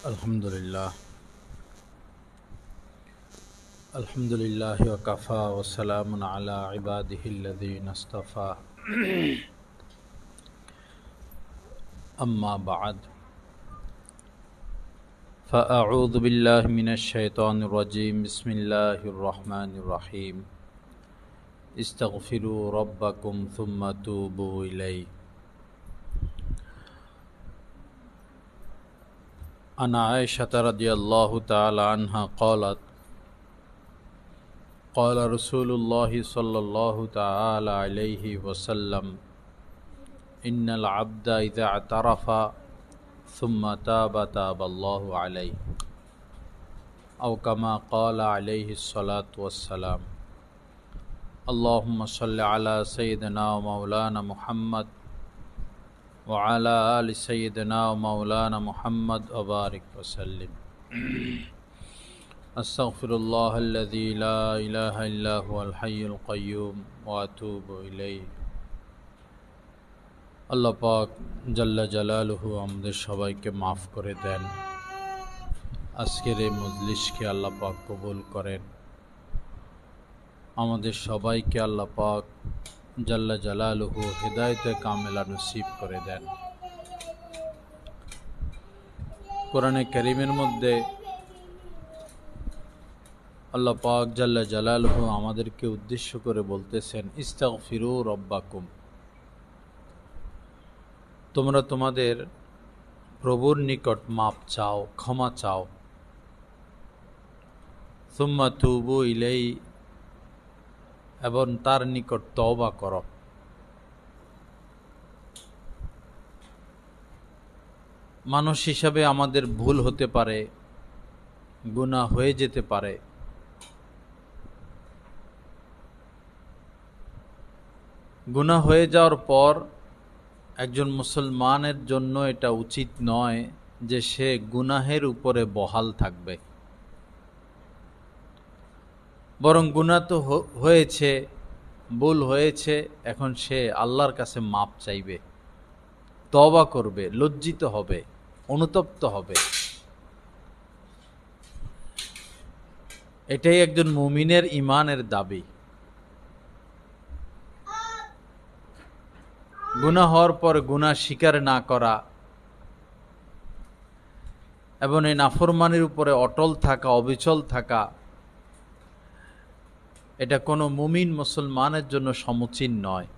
Alhamdulillah. Alhamdulillah wa kafa wa salamun ala ibadihi alladhina istafa. Amma ba'd. Fa'a'udhu billahi minash shaitanir rajim. Bismillahir rahmanir rahim. Istaghfiru rabbakum thumma tubu ilayhi. عن عائشة رضي الله تعالى عنها قالت قال رسول الله صلى الله تعالى عليه وسلم إن العبد إذا اعترف ثم تاب تاب الله عليه أو كما قال عليه الصلاة والسلام اللهم صل على سيدنا ومولانا محمد وعلى آل سيدنا ومولانا محمد وبارك وسلم أستغفر الله الذي لا إله إلا هو الحي القيوم وأتوب إليه আল্লাহ পাক জাল্লা জালালুহু আমাদের সবাইকে মাফ করে দেন। আজকের এই মজলিসকে আল্লাহ পাক কবুল করেন। আমাদের সবাইকে আল্লাহ পাক জাল্লা জালালুহু হিদায়াতে কামেলা নসিব করে দেন। কোরআনে কারীমের মধ্যে আল্লাহ পাক জাল্লা জালালুহু আমাদেরকে উদ্দেশ্য করে বলতেছেন ইস্তাগফিরু রাব্বাকুম, তোমরা তোমাদের প্রভুর নিকট মাপ চাও, ক্ষমা চাও। সুম্মা তুবু ইলাইহি, এবং তার নিকট তওবা করো। মানুষ হিসাবে আমাদের ভুল হতে পারে, গুনাহ হয়ে যেতে পারে। গুনাহ হয়ে যাওয়ার পর একজন মুসলমানের জন্য এটা উচিত নয় যে সে গুনাহের উপরে বহাল থাকবে। বরং গুনাহ তো হয়েছে, ভুল হয়েছে, এখন সে আল্লাহর কাছে মাপ চাইবে, তওবা করবে, লজ্জিত হবে, অনুতপ্ত হবে। এটাই একজন মুমিনের ঈমানের দাবি। গুনাহ হওয়ার পর গুনাহ স্বীকার না করা এবং এই নাফরমানির উপরে অটল থাকা, অবিচল থাকা, এটা কোনো মুমিন মুসলমানের জন্য সমুচীন নয়।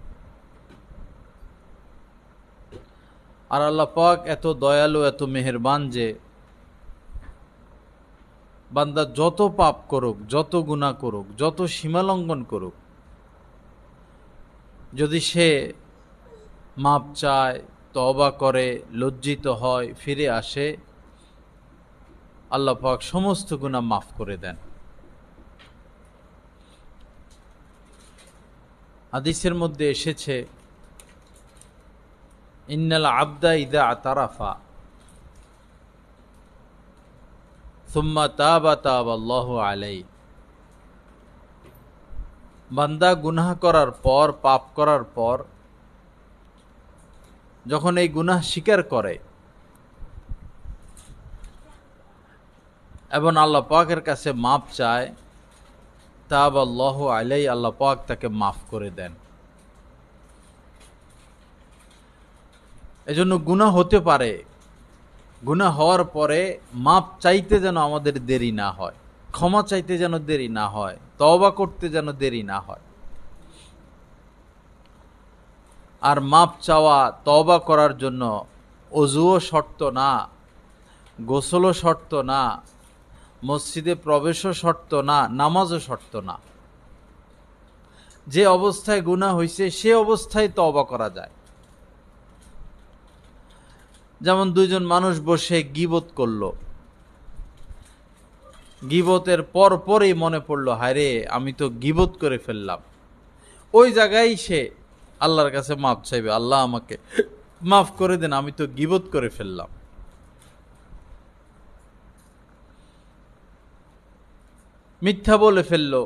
আর আল্লাহ পাক এত দয়ালু, এত মেহেরবান যে বান্দা যত পাপ করুক, যত গুনাহ করুক, যত সীমালঙ্ঘন করুক, যদি সে মাপ চায়, তওবা করে, লজ্জিত হয়, ফিরে আসে, আল্লাহ পাক সমস্ত গুনাহ মাফ করে দেন। হাদিসের মধ্যে এসেছে ইন্নাল আবদা ইযা আতারাফা সুম্মা তাবা তাবাল্লাহু আলাইহি, বান্দা গুনাহ করার পর, পাপ করার পর যখন এই গুনাহ স্বীকার করে এবং আল্লাহ পাকের কাছে মাপ চায়, তাবাল্লাহু আলাইহি, আল্লাহ পাক তাকে মাফ করে দেন। এজন্য গুনাহ হতে পারে, গুনাহ হওয়ার পরে মাপ চাইতে যেন আমাদের দেরি না হয়, ক্ষমা চাইতে যেন দেরি না হয়, তওবা করতে যেন দেরি না হয়। আর মাপ চাওয়া, তওবা করার জন্য ওযুও শর্ত না, গোসলও শর্ত না, মসজিদে প্রবেশও শর্ত না, নামাজও শর্ত না। যে অবস্থায় গুনাহ হয়েছে সে অবস্থায় তওবা করা যায়। যেমন দুইজন মানুষ বসে গীবত করলো, গীবতের পর পরই মনে পড়লো, হায়রে আমি তো গীবত করে ফেললাম। ওই জায়গায় সে আল্লাহর কাছে মাপ চাইবে, আল্লাহ আমাকে মাফ করে দেন, আমি তো গীবত করে ফেললাম। মিথ্যা বলে ফেললো,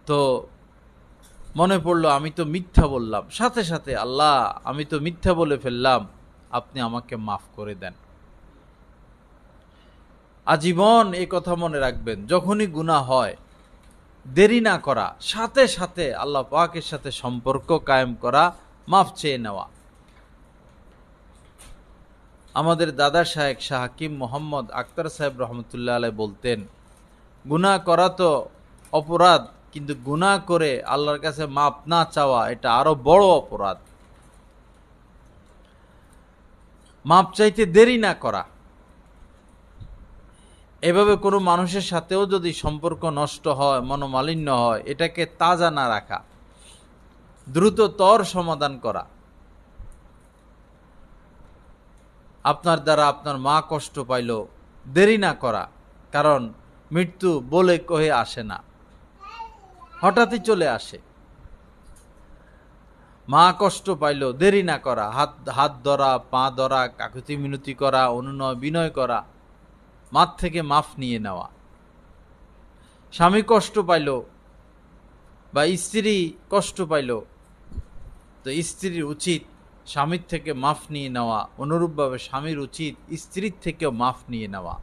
তো মনে পড়লো আমি তো মিথ্যা বললাম, সাথে সাথে আল্লাহ আমি তো মিথ্যা বলে ফেললাম, আপনি আমাকে মাফ করে দেন। আজীবন এই কথা মনে রাখবেন, যখনই গুনাহ হয় দেরি না করা, সাথে সাথে আল্লাহ পাকের সাথে সম্পর্ক কায়েম করা, মাফ চেয়ে নেওয়া। আমাদের দাদা শায়েখ শাহ হাকিম মোহাম্মদ আখতার সাহেব রহমতুল্লাহ আলাই বলতেন, গুনাহ করা তো অপরাধ, কিন্তু গুনাহ করে আল্লাহর কাছে মাপ না চাওয়া এটা আরো বড় অপরাধ। মাপ চাইতে দেরি না করা। এভাবে কোনো মানুষের সাথেও যদি সম্পর্ক নষ্ট হয়, মনোমালিন্য হয়, এটাকে তাজা না রাখা, দ্রুততর সমাধান করা। আপনার দ্বারা আপনার মা কষ্ট পাইল, দেরি না করা, কারণ মৃত্যু বলে কহে আসে না, হঠাৎই চলে আসে। মা কষ্ট পাইল, দেরি না করা, হাত ধরা, পা ধরা, কাকুতি মিনতি করা, অনুনয় বিনয় করা, মার থেকে মাফ নিয়ে নেওয়া। স্বামী কষ্ট পাইল বা স্ত্রী কষ্ট পাইল, তো স্ত্রীর উচিত স্বামীর থেকে মাফ নিয়ে নেওয়া, অনুরূপভাবে স্বামীর উচিত স্ত্রীর থেকেও মাফ নিয়ে নেওয়া।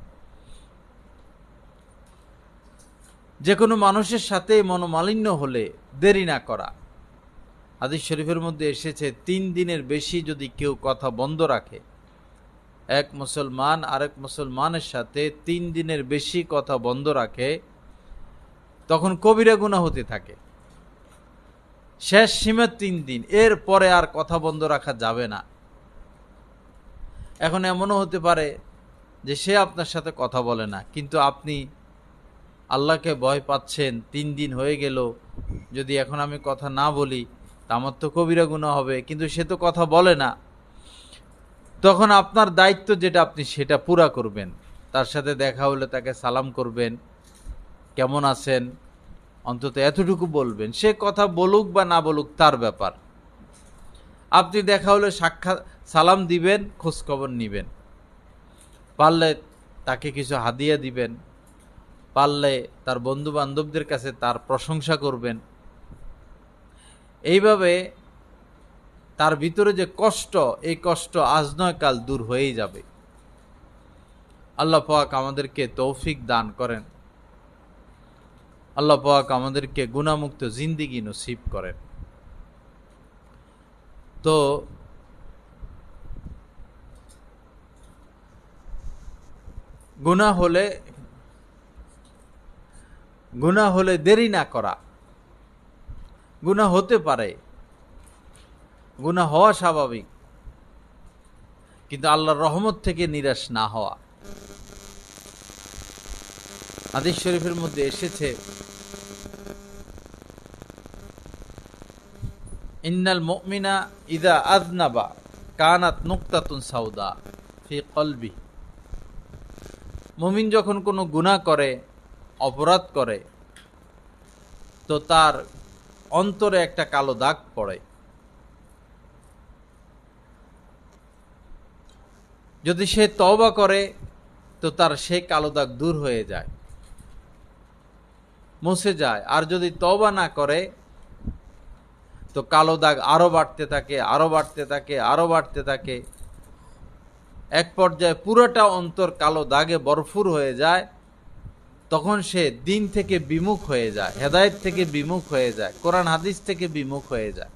যে কোনো মানুষের সাথে মনোমালিন্য হলে দেরি না করা। হাদিস শরীফের মধ্যে এসেছে, 3 দিনের বেশি যদি কেউ কথা বন্ধ রাখে, এক মুসলমান আরেক মুসলমানের সাথে 3 দিনের বেশি কথা বন্ধ রাখে, তখন কবিরা গুনাহ হতে থাকে। শেষ সীমা 3 দিন, এর পরে আর কথা বন্ধ রাখা যাবে না। এখন এমনও হতে পারে যে সে আপনার সাথে কথা বলে না, কিন্তু আপনি আল্লাহকে ভয় পাচ্ছেন, 3 দিন হয়ে গেল, যদি এখন আমি কথা না বলি তা আমার তো কবিরা গুনাহ হবে, কিন্তু সে তো কথা বলে না। তখন আপনার দায়িত্ব যেটা, আপনি সেটা পুরা করবেন। তার সাথে দেখা হলে তাকে সালাম করবেন, কেমন আছেন, অন্তত এতটুকু বলবেন। সে কথা বলুক বা না বলুক তার ব্যাপার। আপনি দেখা হলে সাক্ষাৎ সালাম দিবেন, খোঁজ খবর নিবেন, পারলে তাকে কিছু হাদিয়া দিবেন, পারলে তার বন্ধু বান্ধবদের কাছে তার প্রশংসা করবেন। এইভাবে তার ভিতরে যে কষ্ট, এই কষ্ট আজ নয় কাল দূর হয়েই যাবে। আল্লাহ পাক আমাদেরকে তৌফিক দান করেন। আল্লাহ পাক আমাদেরকে গুনাহমুক্ত জিন্দেগি নসিব করেন। তো গুনাহ হলে দেরি না করা। গুনাহ হতে পারে, গুনাহ হওয়া স্বাভাবিক, কিন্তু আল্লাহর রহমত থেকে নিরাশ না হওয়া। হাদিস শরীফের মধ্যে এসেছে, ইন্নাল মুমিনা ইযা আযনাবা কানাত নুকতাতুন সাউদা ফি কলবি। মুমিন যখন কোনো গুনাহ করে, অপরাধ করে, তো তার অন্তরে একটা কালো দাগ পড়ে। যদি সে তওবা করে তো তার সেই কালো দাগ দূর হয়ে যায়, মুছে যায়। আর যদি তওবা না করে তো কালো দাগ আরো বাড়তে থাকে, আরো বাড়তে থাকে, আরো বাড়তে থাকে। এক পর্যায়ে পুরোটা অন্তর কালো দাগে ভরপুর হয়ে যায়। তখন সে দিন থেকে বিমুখ হয়ে যায়, হেদায়েত থেকে বিমুখ হয়ে যায়, কোরআন হাদিস থেকে বিমুখ হয়ে যায়।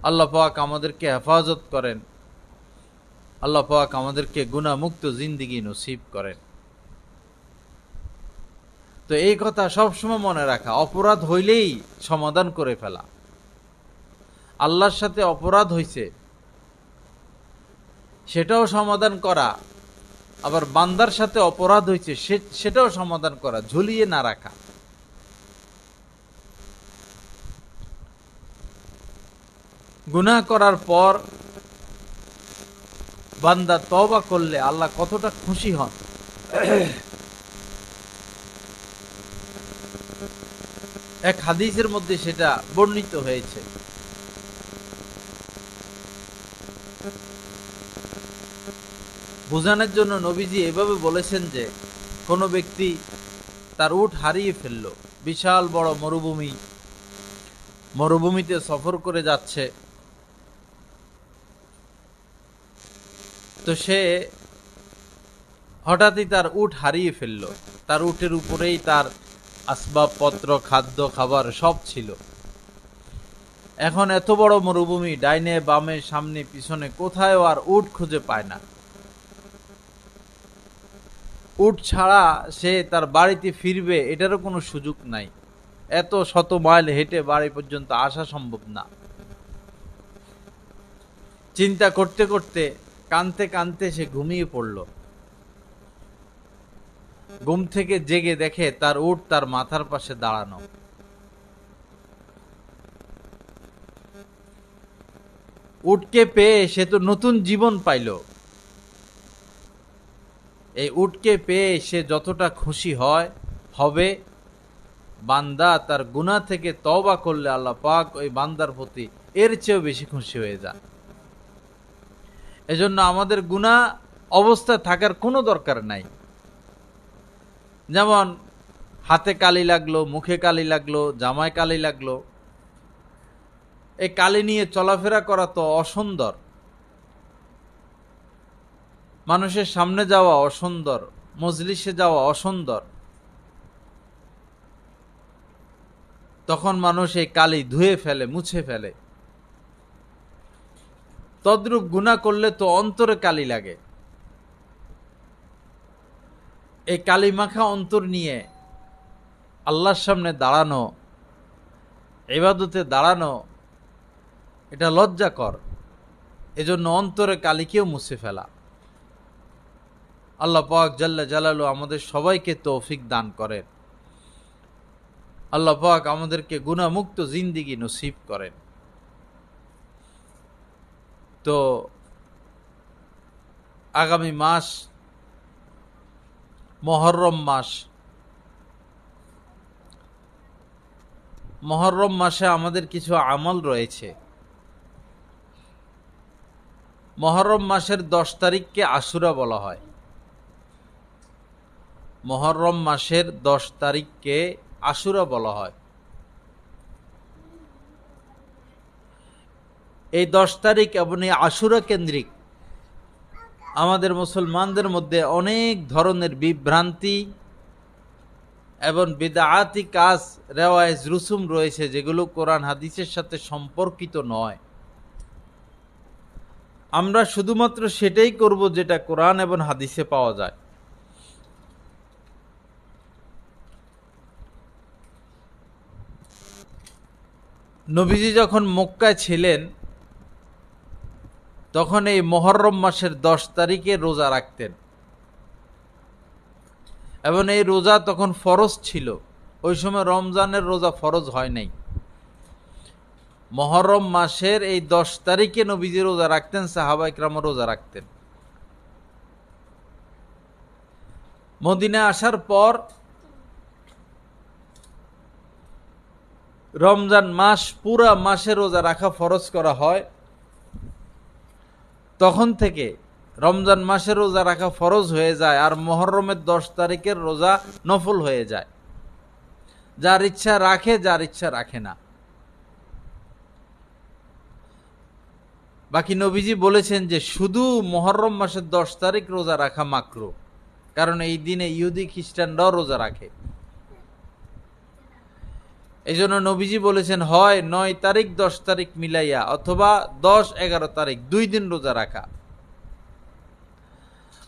আল্লাহ পাক আমাদেরকে হেফাজত করেন। আল্লাহ পাক আমাদেরকে গুনাহমুক্ত জিন্দেগি নসিব করেন। তো এই কথা সবসময় মনে রাখা, অপরাধ হইলেই সমাধান করে ফেলা। আল্লাহর সাথে অপরাধ হইছে সেটাও সমাধান করা, আবার বান্দার সাথে অপরাধ হইছে সেটাও সমাধান করা, ঝুলিয়ে না রাখা। গুনাহ করার পর বান্দা তওবা করলে আল্লাহ কতটা খুশি হন। এক হাদিসের মধ্যে সেটা বর্ণিত হয়েছে। বোঝানোর জন্য নবীজি এভাবে বলেছেন যে, কোনো ব্যক্তি তার উট হারিয়ে ফেলল, বিশাল বড় মরুভূমিতে সফর করে যাচ্ছে, তো সে হঠাৎই তার উট হারিয়ে ফেলল। তার উটের উপরেই তার আসবাবপত্র, খাদ্য, খাবার সব ছিল। এখন এত বড় মরুভূমি, ডাইনে বামে সামনে পিছনে কোথাও আর উট খুঁজে পায় না। উট ছাড়া সে তার বাড়িতে ফিরবে এটারও কোনো সুযোগ নাই। এত শত মাইল হেঁটে বাড়ি পর্যন্ত আসা সম্ভব না। চিন্তা করতে করতে কানতে কানতে সে ঘুমিয়ে পড়ল। ঘুম থেকে জেগে দেখে তার উট তার মাথার পাশে দাঁড়ানো। উটকে পেয়ে সে তো নতুন জীবন পাইল। এই উটকে পেয়ে সে যতটা খুশি হবে, বান্দা তার গুনাহ থেকে তওবা করলে আল্লাহ পাক ওই বান্দার প্রতি এর চেয়েও বেশি খুশি হয়ে যায়। এজন্য আমাদের গুনাহ অবস্থায় থাকার কোনো দরকার নাই। যেমন হাতে কালি লাগলো, মুখে কালি লাগলো, জামায় কালি লাগলো, এই কালি নিয়ে চলাফেরা করা তো অসুন্দর। মানুষের সামনে যাওয়া অসুন্দর, মজলিসে যাওয়া অসুন্দর। তখন মানুষ এই কালি ধুয়ে ফেলে, মুছে ফেলে। তদ্রূপ গুনাহ করলে তো অন্তরে কালি লাগে। এই কালি মাখা অন্তর নিয়ে আল্লাহর সামনে দাঁড়ানো, ইবাদতে দাঁড়ানো, এটা লজ্জাকর। এজন্য অন্তরে কালিকেও মুছে ফেলা। আল্লাহ পাক জাল্লা জালালু আমাদের সবাইকে তৌফিক দান করেন। আল্লাহ পাক আমাদেরকে গুনাহমুক্ত জিন্দেগি নসিব করেন। তো আগামী মাস মুহররম মাস। মুহররম মাসে আমাদের কিছু আমল রয়েছে। মুহররম মাসের 10 তারিখকে আশুরা বলা হয়। মুহররম মাসের 10 তারিখকে আশুরা বলা হয়। এই 10 তারিখ এবং এই আশুরা কেন্দ্রিক আমাদের মুসলমানদের মধ্যে অনেক ধরনের বিভ্রান্তি এবং বিদআতি কাজ, রেওয়ায়েজ, রুসুম রয়েছে যেগুলো কোরআন হাদিসের সাথে সম্পর্কিত নয়। আমরা শুধুমাত্র সেটাই করব যেটা কোরআন এবং হাদিসে পাওয়া যায়। নবীজি যখন মক্কায় ছিলেন তখন এই মুহররম মাসের 10 তারিখে রোজা রাখতেন এবং এই রোজা তখন ফরজ ছিল। ওই সময় রমজানের রোজা ফরজ হয় নাই। মুহররম মাসের এই 10 তারিখে নবীজি রোজা রাখতেন, সাহাবা ইকরামও রোজা রাখতেন। মদিনায় আসার পর রমজান মাস পুরা মাসে রোজা রাখা ফরজ করা হয়। তখন থেকে রমজান মাসে রোজা রাখা ফরজ হয়ে যায় আর মুহররমের 10 তারিখের রোজা নফল হয়ে যায়। যার ইচ্ছা রাখে, যার ইচ্ছা রাখে না। বাকি নবীজি বলেছেন যে শুধু মুহররম মাসের 10 তারিখ রোজা রাখা মাকরুহ, কারণ এই দিনে ইহুদি খ্রিস্টানরাও রোজা রাখে। এই জন্য নবীজি বলেছেন হয় 9 তারিখ 10 তারিখ মিলাইয়া অথবা 10-11 তারিখ 2 দিন রোজা রাখা।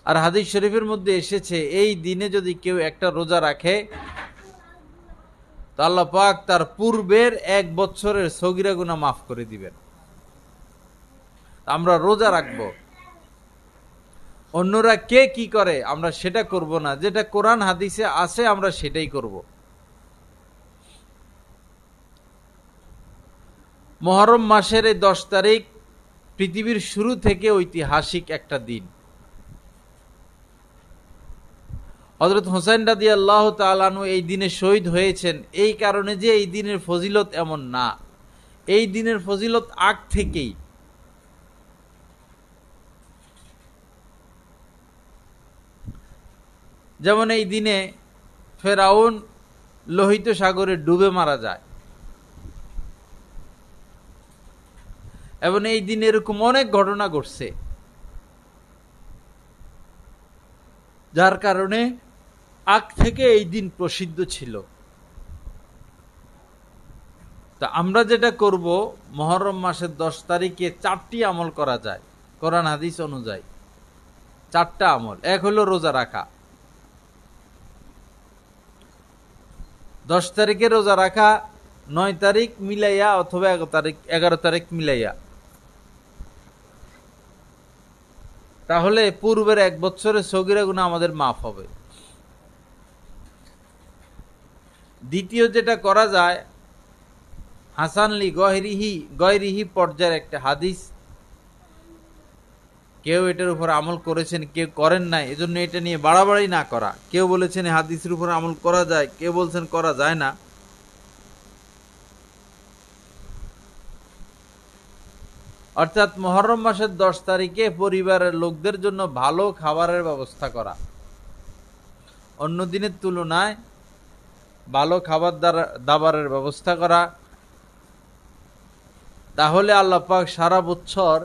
আর হাদিস শরীফের মধ্যে এসেছে এই দিনে যদি কেউ একটা রোজা রাখে তো আল্লাহ পাক তার পূর্বের 1 বছরের সগীরা গুনাহ মাফ করে দিবেন। আমরা রোজা রাখবো। অন্যরা কে কি করে আমরা সেটা করব না, যেটা কোরআন হাদিসে আছে আমরা সেটাই করব। মুহররম মাসের এই 10 তারিখ পৃথিবীর শুরু থেকে ঐতিহাসিক একটা দিন। হযরত হুসাইন রাদিয়াল্লাহু তাআলা আনহু এই দিনে শহীদ হয়েছেন এই কারণে যে এই দিনের ফজিলত এমন না, এই দিনের ফজিলত আগ থেকেই। যেমন এই দিনে ফেরাউন লোহিত সাগরে ডুবে মারা যায় এবং এই দিনে এরকম অনেক ঘটনা ঘটছে। যার কারণে আগ থেকে এই দিন প্রসিদ্ধ ছিল। তা আমরা যেটা করব, মুহররম মাসের 10 তারিখে 4টি আমল করা যায় কোরআন হাদিস অনুযায়ী। 4টা আমল। এক হলো রোজা রাখা। 10 তারিখে রোজা রাখা, 9 তারিখ মিলাইয়া অথবা 11 তারিখ মিলাইয়া, তাহলে পূর্বের 1 বছরের সগীরা গুনাহ আমাদের মাফ হবে। দ্বিতীয় যেটা করা যায়, হাসান লি গয়রিহি পর্যায়ের একটা হাদিস, কেউ এটার উপর আমল করেছেন, কেউ করেন নাই, এজন্য এটা নিয়ে বাড়াবাড়ি না করা। কেউ বলেছেন হাদিসের উপর আমল করা যায়, কেউ বলছেন করা যায় না। অর্থাৎ মুহররম মাসের 10 তারিখে পরিবারের লোকদের জন্য ভালো খাবারের ব্যবস্থা করা, অন্য দিনের তুলনায় ভালো খাবার দাবারের ব্যবস্থা করা। তাহলে আল্লাহ পাক সারা বছর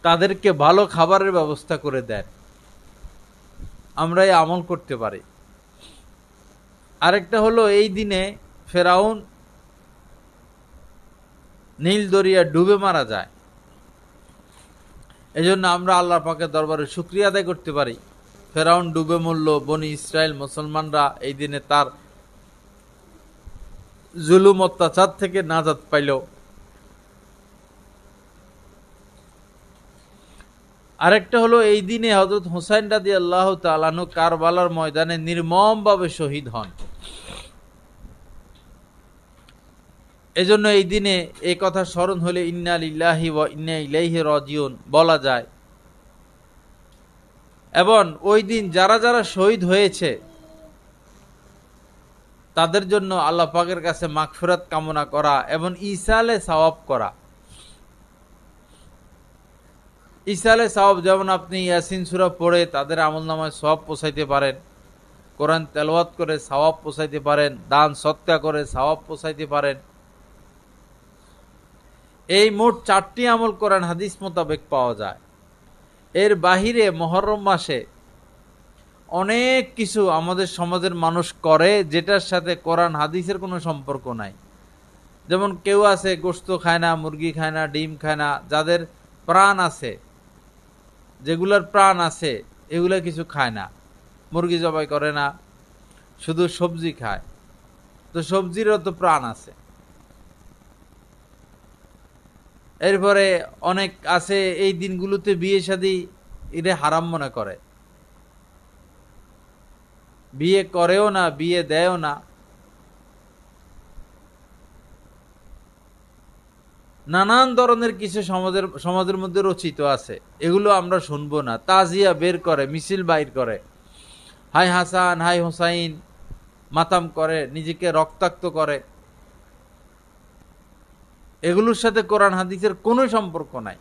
তাদেরকে ভালো খাবারের ব্যবস্থা করে দেন। আমরা এই আমল করতে পারি। আরেকটা হলো, এই দিনে ফেরাউন নীল দরিয়া ডুবে মারা যায়। এজন্য আমরা আল্লাহ পাকের দরবারে শুকরিয়া আদায় করতে পারি। ফেরাউন ডুবে মরল, বনি ইসরায়েল মুসলমানরা এই দিনে তার জুলুম অত্যাচার থেকে নাজাত পাইল। আরেকটা হলো, এই দিনে হযরত হুসাইন রাদিয়াল্লাহু তাআলা আনহু কারবালার ময়দানে নির্মমভাবে শহীদ হন। এজন্য এই দিনে এই কথা স্মরণ হলে ইন্না লিল্লাহি ওয়া ইন্না ইলাইহি রাজিউন বলা যায়। এবং ওই দিন যারা যারা শহীদ হয়েছে তাদের জন্য আল্লাহ পাকের কাছে মাগফিরাত কামনা করা এবং ইসালে সওয়াব করা। ইসালে সওয়াব যেমন আপনি ইয়াসিন সূরা পড়ে তাদের আমলনামায় সওয়াব পৌঁছাইতে পারেন, কোরআন তেলাওয়াত করে সওয়াব পৌঁছাইতে পারেন, দান সদকা করে সওয়াব পৌঁছাইতে পারেন। এই মোট 4টি আমল কোরআন হাদিস মোতাবেক পাওয়া যায়। এর বাহিরে মুহররম মাসে অনেক কিছু আমাদের সমাজের মানুষ করে যেটার সাথে কোরআন হাদিসের কোনো সম্পর্ক নাই। যেমন কেউ আছে গোশত খায় না, মুরগি খায় না, ডিম খায় না, যাদের প্রাণ আছে, যেগুলোর প্রাণ আছে এগুলা কিছু খায় না, মুরগি জবাই করে না, শুধু সবজি খায়। তো সবজিরও তো প্রাণ আছে। এরপরে অনেক আছে এই দিনগুলোতে বিয়ে শাদী এটা হারাম মনে করে, বিয়ে করেও না, বিয়ে দেয়ও না। নানান ধরনের কিছু সমাজের মধ্যে রচিত আছে, এগুলো আমরা শুনবো না। তাজিয়া বের করে, মিছিল বাইর করে, হাই হাসান হাই হুসাইন মাতাম করে, নিজেকে রক্তাক্ত করে। এগুলোর সাথে কোরআন হাদিসের কোনো সম্পর্ক নাই।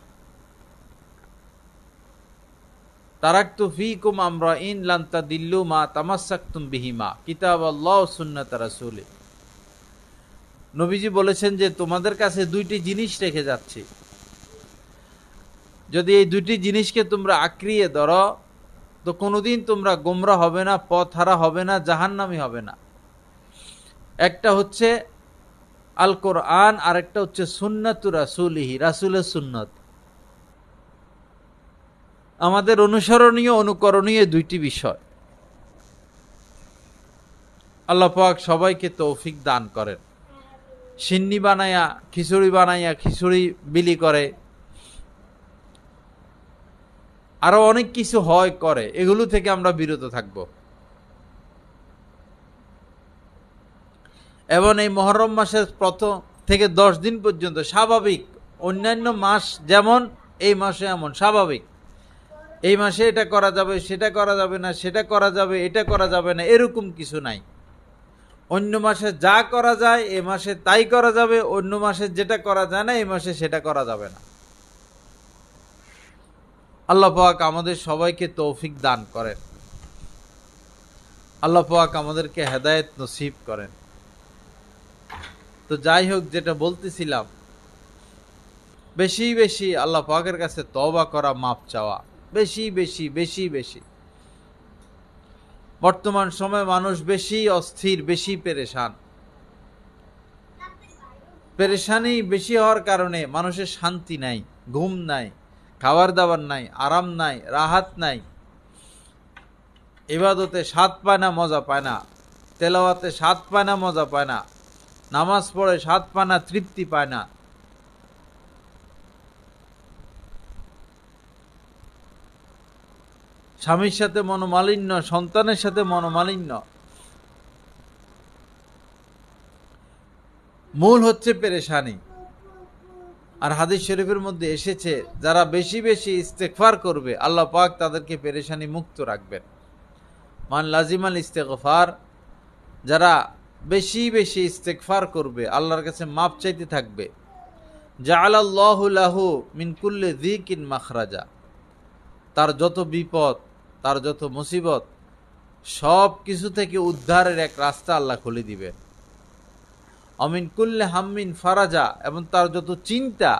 তারাকতু ফীকুম আমরাইন লান তাদিল্লু মা তামাসসাকতুম বিহিমা কিতাবাল্লাহ ওয়া সুন্নাত রাসূলি। নবীজি বলেছেন যে তোমাদের কাছে 2টি জিনিস রেখে যাচ্ছি, যদি এই 2টি জিনিসকে তোমরা আঁকড়িয়ে ধরো তো কোনোদিন তোমরা গোমরা হবে না, পথহারা হবে না, জাহান্নামী হবে না। একটা হচ্ছে আল কোরআন, আর একটা হচ্ছে সুন্নাতু রাসূলিহি, রাসূলের সুন্নাত। আমাদের অনুসরণীয় অনুকরণীয় 2টি বিষয়। আল্লাহ পাক সবাইকে তৌফিক দান করেন। সিন্নি বানায়া খিচুড়ি বিলি করে, আরো অনেক কিছু হয় করে, এগুলো থেকে আমরা বিরত থাকব। এবং এই মুহররম মাসের প্রথম থেকে 10 দিন পর্যন্ত স্বাভাবিক, অন্যান্য মাস যেমন এই মাসে এমন স্বাভাবিক। এই মাসে এটা করা যাবে, সেটা করা যাবে না, সেটা করা যাবে, এটা করা যাবে না, এরকম কিছু নাই। অন্য মাসে যা করা যায় এ মাসে তাই করা যাবে, অন্য মাসে যেটা করা যায় না এই মাসে সেটা করা যাবে না। আল্লাহ পাক আমাদের সবাইকে তৌফিক দান করেন। আল্লাহ পাক আমাদেরকে হেদায়েত নসিব করেন। তো যাই হোক, যেটা বলতেছিলাম, বেশি বেশি আল্লাহ পাকের কাছে তওবা করা, মাপ চাওয়া। বেশি বেশি বেশি বেশি। বর্তমান সময়ে মানুষ বেশি অস্থির, বেশি পেরেশান। পেরেশানি বেশি হওয়ার কারণে মানুষের শান্তি নাই, ঘুম নাই, খাবার দাবার নাই, আরাম নাই, রাহাত নাই। ইবাদতে স্বাদ পায় না, মজা পায় না, তেলাওয়াতে স্বাদ পায় না, মজা পায় না, নামাজ পড়ে স্বাদ পায় না, তৃপ্তি পায় না। স্বামীর সাথে মনোমালিন্য, সন্তানের সাথে মনোমালিন্য, মূল হচ্ছে পেরেশানি। আর হাদিস শরীফের মধ্যে এসেছে, যারা বেশি বেশি ইস্তেগফার করবে আল্লাহ পাক তাদেরকে পেরেশানি মুক্ত রাখবেন। মান লাজিমাল ইস্তেগফার, যারা বেশি বেশি ইস্তেগফার করবে, আল্লাহর কাছে মাপ চাইতে থাকবে, জাআলাল্লাহু লাহু মিন কুল্লি যিকিন মাখরাজা, তার যত বিপদ, তার যত মুসিবত, সব কিছু থেকে উদ্ধারের এক রাস্তা আল্লাহ খুলে দিবেন। অমিন কুল্লি হাম্মিন ফারাজা, এবং তার যত চিন্তা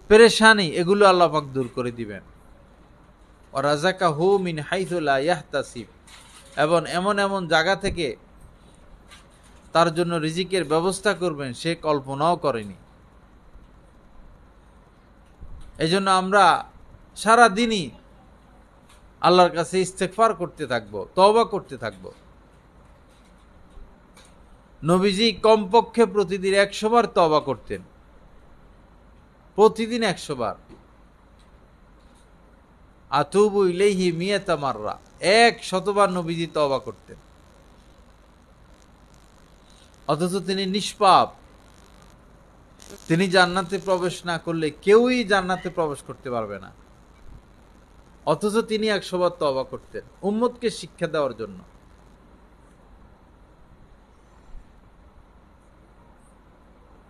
পেরেশানি এগুলো আল্লাহ পাক দূর করে দিবেন। ওয়া রাযাকাহু মিন হাইথু লা ইয়াহতাসিব, এবং এমন এমন জায়গা থেকে তার জন্য রিজিকের ব্যবস্থা করবেন সে কল্পনাও করেনি। এজন্য আমরা সারা দিনই আল্লাহর কাছে ইস্তেগফার করতে থাকবো, তওবা করতে থাকবো। নবীজি কমপক্ষে প্রতিদিন 100 বার তওবা করতেন, প্রতিদিন 100 বার। আতুবু ইলাইহি মিয়াতা মাররা, 100 বার নবীজি তওবা করতেন। অথচ তিনি নিষ্পাপ, তিনি জান্নাতে প্রবেশ না করলে কেউই জান্নাতে প্রবেশ করতে পারবে না। অথচ তিনি 100 বার তওবা করতেন উম্মতকে শিক্ষা দেওয়ার জন্য।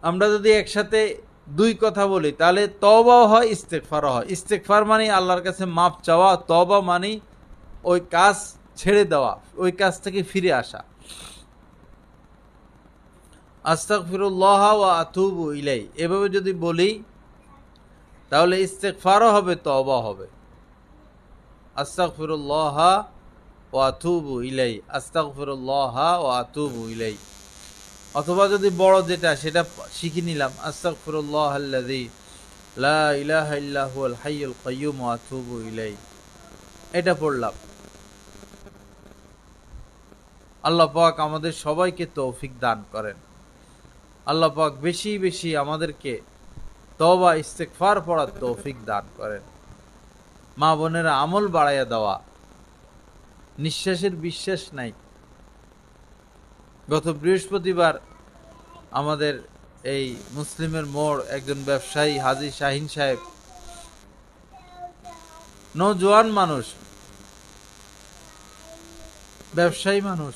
আমরা যদি একসাথে দুই কথা বলি তাহলে তওবাও হয়, ইস্তেগফারও হয়। ইস্তেগফার মানে আল্লাহর কাছে মাপ চাওয়া, তওবা মানে ওই কাজ ছেড়ে দেওয়া, ওই কাজ থেকে ফিরে আসা। আস্তাগফিরুল্লাহ ওয়া আতুবু ইলাই, এভাবে যদি বলি তাহলে ইস্তেগফারও হবে, তওবাও হবে। আস্তাগফিরুল্লাহ ওয়া আতুবু ইলাই, আস্তাগফিরুল্লাহ ওয়া আতুবু ইলাই। অথবা যদি বড় যেটা সেটা শিখে নিলাম, আস্তাগফিরুল্লাহাল্লাযী লা ইলাহা ইল্লা হুয়াল হাইয়ুল কাইয়্যুম ওয়া আতুবু ইলাই, এটা পড়লাম। আল্লাহ পাক আমাদের সবাইকে তৌফিক দান করেন। আল্লাহ পাক বেশি বেশি আমাদেরকে তওবা ইস্তেগফার পড়ার তৌফিক দান করেন। মা বোনেরা, আমল বাড়াইয়া দেওয়া, নিঃশ্বাসের বিশ্বাস নাই। গত বৃহস্পতিবার আমাদের এই মুসলিমের মোড় একজন ব্যবসায়ী হাজী শাহিন সাহেব, নওজোয়ান মানুষ, ব্যবসায়ী মানুষ,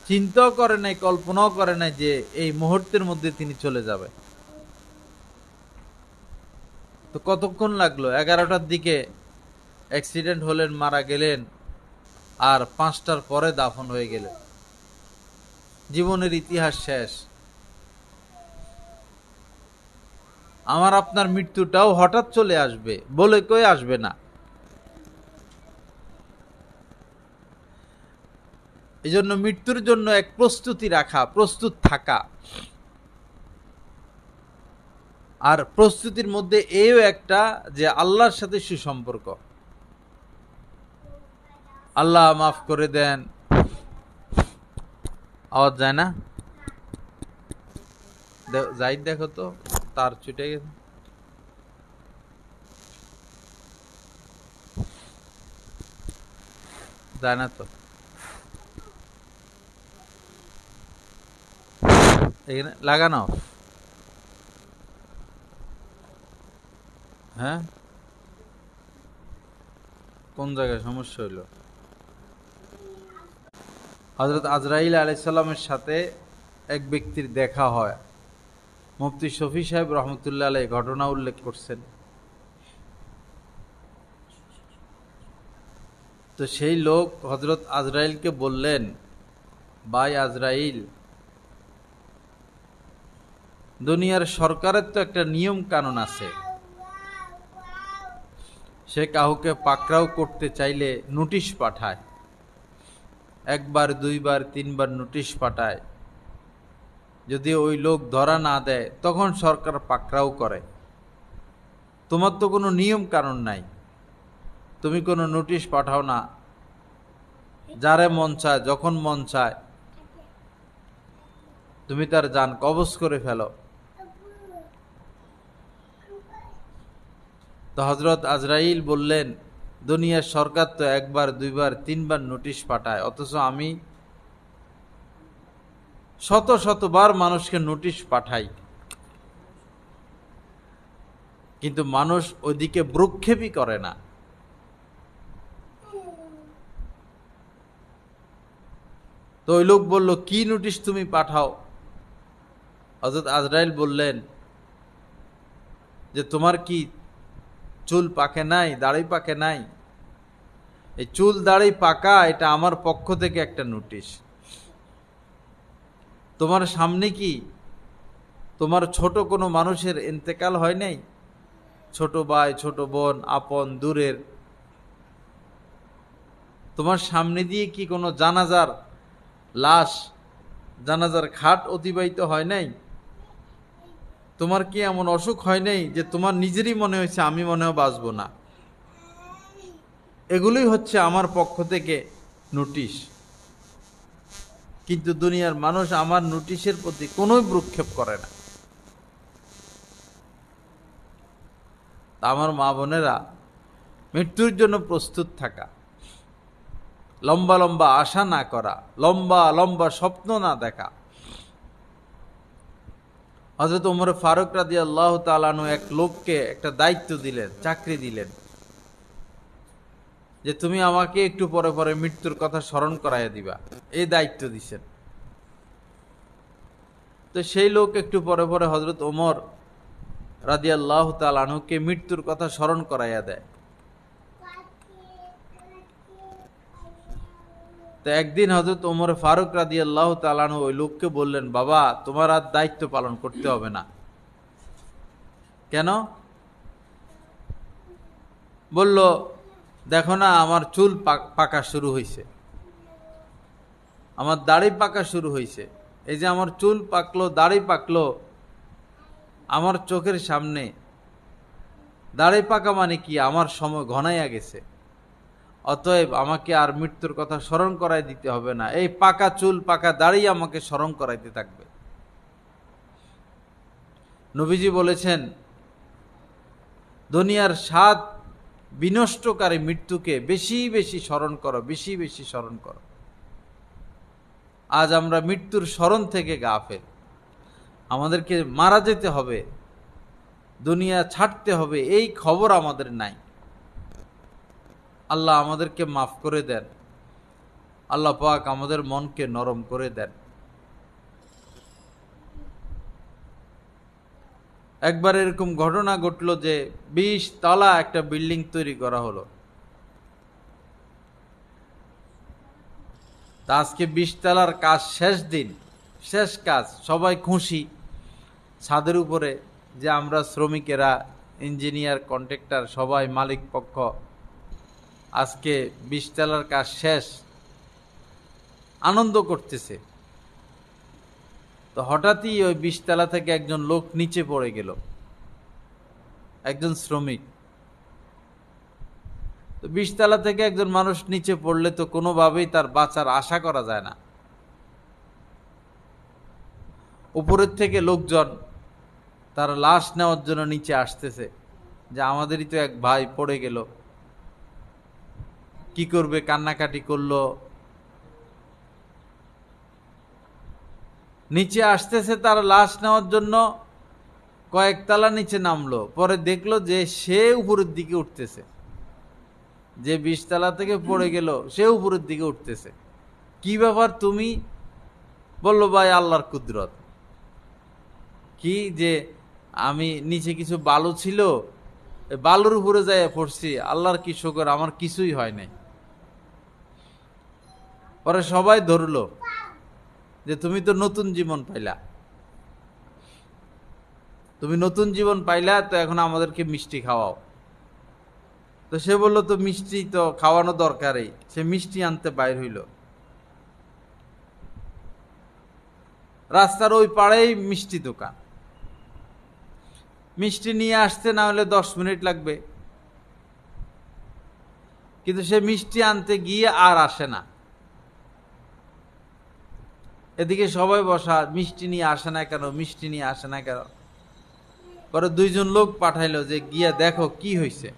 চিন্তাও করে নাই, কল্পনাও করে নাই যে এই মুহূর্তের মধ্যে তিনি চলে যাবে। তো কতক্ষণ লাগলো? 11টার দিকে অ্যাক্সিডেন্ট হলেন, মারা গেলেন, আর 5টার পরে দাফন হয়ে গেলেন। জীবনের ইতিহাস শেষ। আমার আপনার মৃত্যুটাও হঠাৎ চলে আসবে, বলে কই আসবে না। এই জন্য মৃত্যুর জন্য এক প্রস্তুতি রাখা, প্রস্তুত থাকা। আর প্রস্তুতির মধ্যে এও একটা যে আল্লাহর সাথে সুসম্পর্ক। আল্লাহ মাফ করে দেন। আওয়াজ যায় না? যাই দেখো তো, তার ছুটে গেছে। যায় না তো, এখানে লাগানো। হ্যাঁ, কোন জায়গায় সমস্যা হইল? হযরত আজরাইল আলাইহিস সালামের সাথে এক ব্যক্তির দেখা হয়। মুফতি শফি সাহেব রহমতুল্লাহ আলাইহি ঘটনা উল্লেখ করছেন। তো সেই লোক হযরত আজরাইলকে বললেন, ভাই আজরাইল, দুনিয়ার সরকারের তো একটা নিয়ম কানুন আছে, সে কাউকে পাকড়াও করতে চাইলে নোটিশ পাঠায়, একবার দুইবার তিনবার নোটিশ পাঠায়। যদি ওই লোক ধরা না দেয় তখন সরকার পাকড়াও করে। তোমার তো কোনো নিয়ম কানুন নাই, তুমি কোনো নোটিশ পাঠাও না, যারে মন চায় যখন মন চায় তুমি তার জান কবজ করে ফেলো। তো হযরত আজরাইল বললেন, দুনিয়ার সরকার তো একবার দুইবার তিনবার নোটিশ পাঠায়, অথচ আমি শত শতবার মানুষকে নোটিশ পাঠাই, কিন্তু মানুষ ওইদিকে ভ্রুক্ষেপই করে না। তো ওই লোক বলল, কি নোটিশ তুমি পাঠাও? হযরত আজরাইল বললেন যে তোমার কি চুল পাকে নাই, দাড়ি পাকে নাই? এই চুল দাড়ি পাকা এটা আমার পক্ষ থেকে একটা নোটিশ। তোমার সামনে কি তোমার ছোট কোনো মানুষের ইন্তেকাল হয় নাই? ছোট ভাই, ছোট বোন, আপন দূরের, তোমার সামনে দিয়ে কি কোনো জানাজার লাশ, জানাজার খাট অতিবাহিত হয় নাই? তোমার কি এমন অসুখ হয় নাই যে তোমার নিজেরই মনে হয়েছে আমি মনে হয় বাঁচবো না? এগুলোই হচ্ছে আমার পক্ষ থেকে নোটিশ। কিন্তু দুনিয়ার মানুষ আমার নোটিশের প্রতি কোনোই ভ্রুক্ষেপ করে না। আমার মা বোনেরা, মৃত্যুর জন্য প্রস্তুত থাকা, লম্বা লম্বা আশা না করা, লম্বা লম্বা স্বপ্ন না দেখা। হযরত ওমর ফারুক রাদিয়াল্লাহু তাআলা আনহু এক লোককে একটা দায়িত্ব দিলেন, চাকরি দিলেন, যে তুমি আমাকে একটু পরে পরে মৃত্যুর কথা স্মরণ করাইয়া দিবা, এই দায়িত্ব দিছেন। তো সেই লোক একটু পরে পরে হযরত ওমর রাদিয়াল্লাহু তাআলা আনহুকে মৃত্যুর কথা স্মরণ করাইয়া দেয়। তো একদিন হযরত ওমর ফারুক রাদিয়াল্লাহু তাআলা আনহু ওই লোককে বললেন, বাবা তোমার আর দায়িত্ব পালন করতে হবে না। কেন? বলল, দেখো না আমার চুল পাকা শুরু হয়েছে, আমার দাড়ি পাকা শুরু হয়েছে। এই যে আমার চুল পাকলো, দাড়ি পাকলো আমার চোখের সামনে। দাড়ি পাকা মানে কি? আমার সময় ঘনাইয়া গেছে, অতএব আমাকে আর মৃত্যুর কথা স্মরণ করাই দিতে হবে না, এই পাকা চুল পাকা দাড়ি আমাকে স্মরণ করাইতে থাকবে। নবীজি বলেছেন, দুনিয়ার স্বাদ বিনষ্টকারী মৃত্যুকে বেশি বেশি স্মরণ করো, বেশি বেশি স্মরণ করো। আজ আমরা মৃত্যুর স্মরণ থেকে গাফেল। আমাদেরকে মারা যেতে হবে, দুনিয়া ছাড়তে হবে, এই খবর আমাদের নাই। আল্লাহ আমাদেরকে মাফ করে দেন, আল্লাহ পাক আমাদের মনকে নরম করে দেন। একবার এরকম ঘটনা ঘটলো যে 20 তলা একটা বিল্ডিং তৈরি করা হলো। তা আজকে 20 তলার কাজ শেষ দিন, শেষ কাজ, সবাই খুশি। ছাদের উপরে যে আমরা শ্রমিকেরা, ইঞ্জিনিয়ার, কন্ট্রাক্টর, সবাই মালিক পক্ষ, আজকে 20 তলার কাজ শেষ, আনন্দ করতেছে। তো হঠাৎই ওই 20 তলা থেকে একজন লোক নিচে পড়ে গেল, একজন শ্রমিক। তো 20 তলা থেকে একজন মানুষ নিচে পড়লে তো কোনোভাবেই তার বাঁচার আশা করা যায় না। উপরের থেকে লোকজন তার লাশ নেওয়ার জন্য নিচে আসতেছে, যে আমাদেরই তো এক ভাই পড়ে গেল, কি করবে, কান্নাকাটি করলো। নিচে আসতেছে তার লাশ নেওয়ার জন্য, কয়েকতলা নিচে নামলো, পরে দেখলো যে সে উপরের দিকে উঠতেছে, যে 20 তলা থেকে পড়ে গেল সে উপরের দিকে উঠতেছে। কি ব্যাপার তুমি? বলল, ভাই আল্লাহর কুদরত। কি যে আমি নিচে কিছু বালু ছিল, বালুর উপরে যাই পড়ছি, আল্লাহর কি শুকর, আমার কিছুই হয় নাই। পরে সবাই ধরলো যে তুমি তো নতুন জীবন পাইলা। তুমি নতুন জীবন পাইলা, তো এখন আমাদেরকে মিষ্টি খাওয়াও। তো সে বলল, তো মিষ্টি তো খাওয়ানো দরকারই। সে মিষ্টি আনতে বাইর হইল। রাস্তার ওই পাড়েই মিষ্টি দোকান, মিষ্টি নিয়ে আসতে না হলে 10 মিনিট লাগবে, কিন্তু সে মিষ্টি আনতে গিয়ে আর আসে না। এদিকে সবাই বসা, মিষ্টি নিয়ে আসে না কেন, মিষ্টি নিয়ে আসে না কেন। পরে 2জন লোক পাঠাইলো যে গিয়া দেখো কি হয়েছে।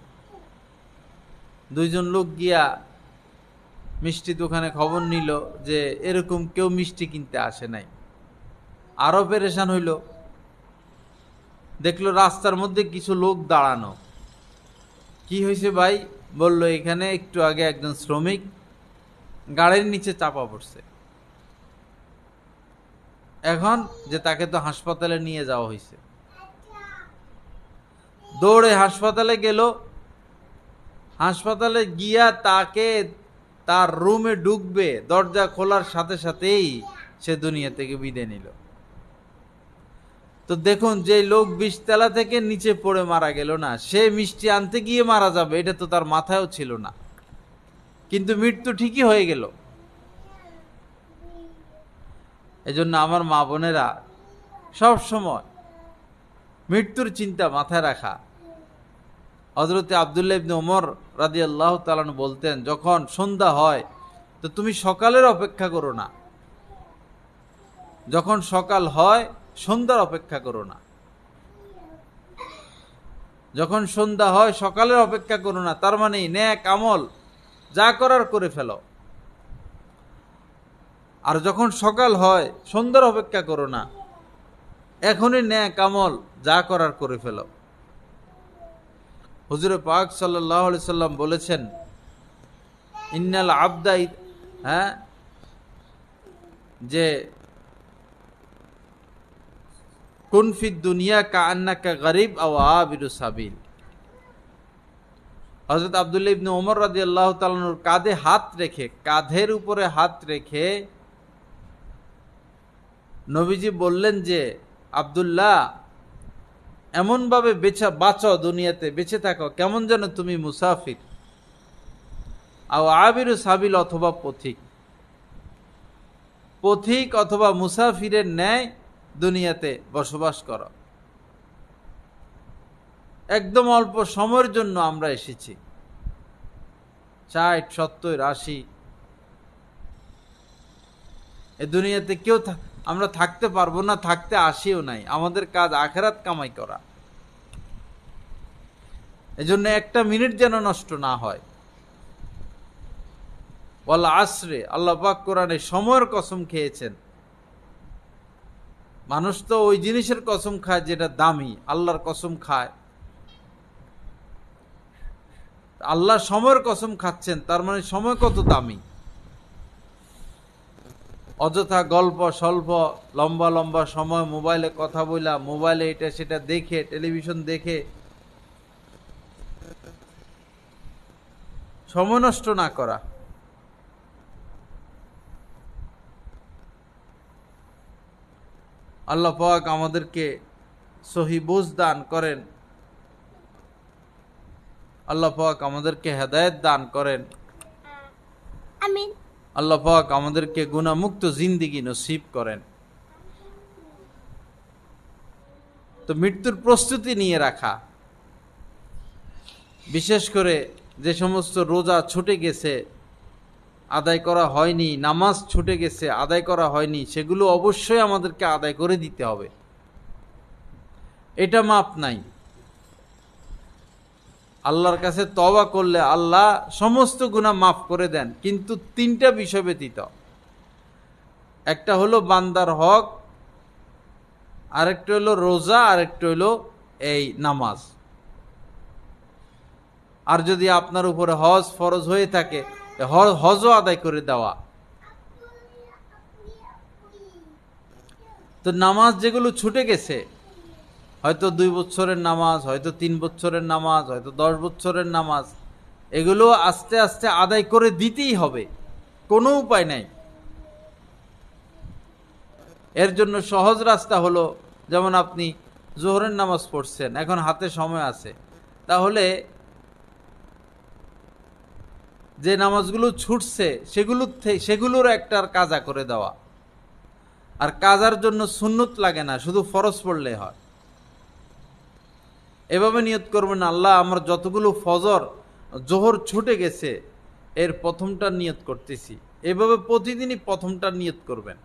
2জন লোক গিয়া মিষ্টি দোকানে খবর নিল যে এরকম কেউ মিষ্টি কিনতে আসে নাই। আরো পেরেশান হইল, দেখলো রাস্তার মধ্যে কিছু লোক দাঁড়ানো। কি হয়েছে ভাই? বলল, এখানে একটু আগে একজন শ্রমিক গাড়ির নিচে চাপা পড়ছে। এখন যে তাকে তো হাসপাতালে নিয়ে যাওয়া হয়েছে। দৌড়ে হাসপাতালে গেল। হাসপাতালে গিয়া তাকে তার রুমে ঢুকবে, দরজা খোলার সাথে সাথেই সে দুনিয়া থেকে বিদায় নিল। তো দেখুন, যে লোক 20 তলা থেকে নিচে পড়ে মারা গেল না, সে মিষ্টি আনতে গিয়ে মারা যাবে এটা তো তার মাথায়ও ছিল না, কিন্তু মৃত্যু ঠিকই হয়ে গেল। এজন্য আমার মা বোনেরা সব সময় মৃত্যুর চিন্তা মাথায় রাখা। হযরতে আব্দুল্লাহ ইবনে ওমর রাদিয়াল্লাহু তাআলা বলতেন, যখন সন্ধ্যা হয় তো তুমি সকালের অপেক্ষা করো না, যখন সকাল হয় সন্ধ্যার অপেক্ষা করো না। যখন সন্ধ্যা হয় সকালের অপেক্ষা করো না, তার মানে নেক আমল যা করার করে ফেলো। আর যখন সকাল হয় সন্ধ্যার অপেক্ষা করো না, এখনই নেক আমল যা করার করে ফেলো। হুজুর পাক সাল্লাল্লাহু আলাইহি সাল্লাম বলেছেন, ইন্নাল আবদা, যে কুন ফিদ দুনিয়া কাআন্নাকা গরীব আও আবিরু সাবিল। হযরত আব্দুল্লাহ ইবনে ওমর রাদিয়াল্লাহু তাআলার কাঁধে হাত রেখে, কাঁধের উপরে হাত রেখে নবীজি বললেন যে, আব্দুল্লাহ, এমন ভাবে বাঁচো, দুনিয়াতে বেঁচে থাকো কেমন যেন তুমি মুসাফির, আও আবিরু সাবিল, অথবা পথিক। পথিক অথবা মুসাফিরের ন্যায় দুনিয়াতে বসবাস করো। একদম অল্প সময়ের জন্য আমরা এসেছি, 60, 70, 80। এ দুনিয়াতে কেউ আমরা থাকতে পারবো না, থাকতে আসিও নাই। আমাদের কাজ আখিরাত কামাই করা। এজন্য একটা মিনিট যেন নষ্ট না হয়। ওয়াল আসরে, আল্লাহ পাক কোরআনে সময়ের কসম খেয়েছেন। মানুষ তো ওই জিনিসের কসম খায় যেটা দামি, আল্লাহর কসম খায়। আল্লাহ সময়ের কসম খাচ্ছেন, তার মানে সময় কত দামি। অযথা গল্প স্বল্প লম্বা লম্বা সময় মোবাইলে কথা বলা, মোবাইলে এটা সেটা দেখে, টেলিভিশন দেখে সময় নষ্ট না করা। আল্লাহ পাক আমাদেরকে সহি বুঝ দান করেন, আল্লাহ পাক আমাদেরকে হেদায়েত দান করেন, আমিন। আল্লাহ পাক আমাদেরকে গুনাহমুক্ত জিন্দেগি নসিব করেন। তো মৃত্যুর প্রস্তুতি নিয়ে রাখা, বিশেষ করে যে সমস্ত রোজা ছুটে গেছে আদায় করা হয়নি, নামাজ ছুটে গেছে আদায় করা হয়নি, সেগুলো অবশ্যই আমাদেরকে আদায় করে দিতে হবে। এটা মাপ নাই। আল্লাহর কাছে তওবা করলে আল্লাহ সমস্ত গুনাহ মাফ করে দেন, কিন্তু 3টা বিষয় ব্যতীত। একটা হলো বান্দার হক, আরেকটা হলো রোজা, আরেকটা হলো এই নামাজ। আর যদি আপনার উপরে হজ ফরজ হয়ে থাকে, হজও আদায় করে দেওয়া। তো নামাজ যেগুলো ছুটে গেছে, হয়তো 2 বছরের নামাজ, হয়তো 3 বছরের নামাজ, হয়তো 10 বছরের নামাজ, এগুলো আস্তে আস্তে আদায় করে দিতেই হবে, কোনো উপায় নাই। এর জন্য সহজ রাস্তা হলো, যেমন আপনি জোহরের নামাজ পড়ছেন, এখন হাতে সময় আছে, তাহলে যে নামাজগুলো ছুটছে সেগুলোর একটা কাজা করে দেওয়া। আর কাজার জন্য সুন্নত লাগে না, শুধু ফরজ পড়লে হয়। এভাবে নিয়ত করবেন, আল্লাহ আমার যতগুলো ফজর জোহর ছুটে গেছে এর প্রথমটা নিয়ত করতেছি। এভাবে প্রতিদিনই প্রথমটা নিয়ত করবেন।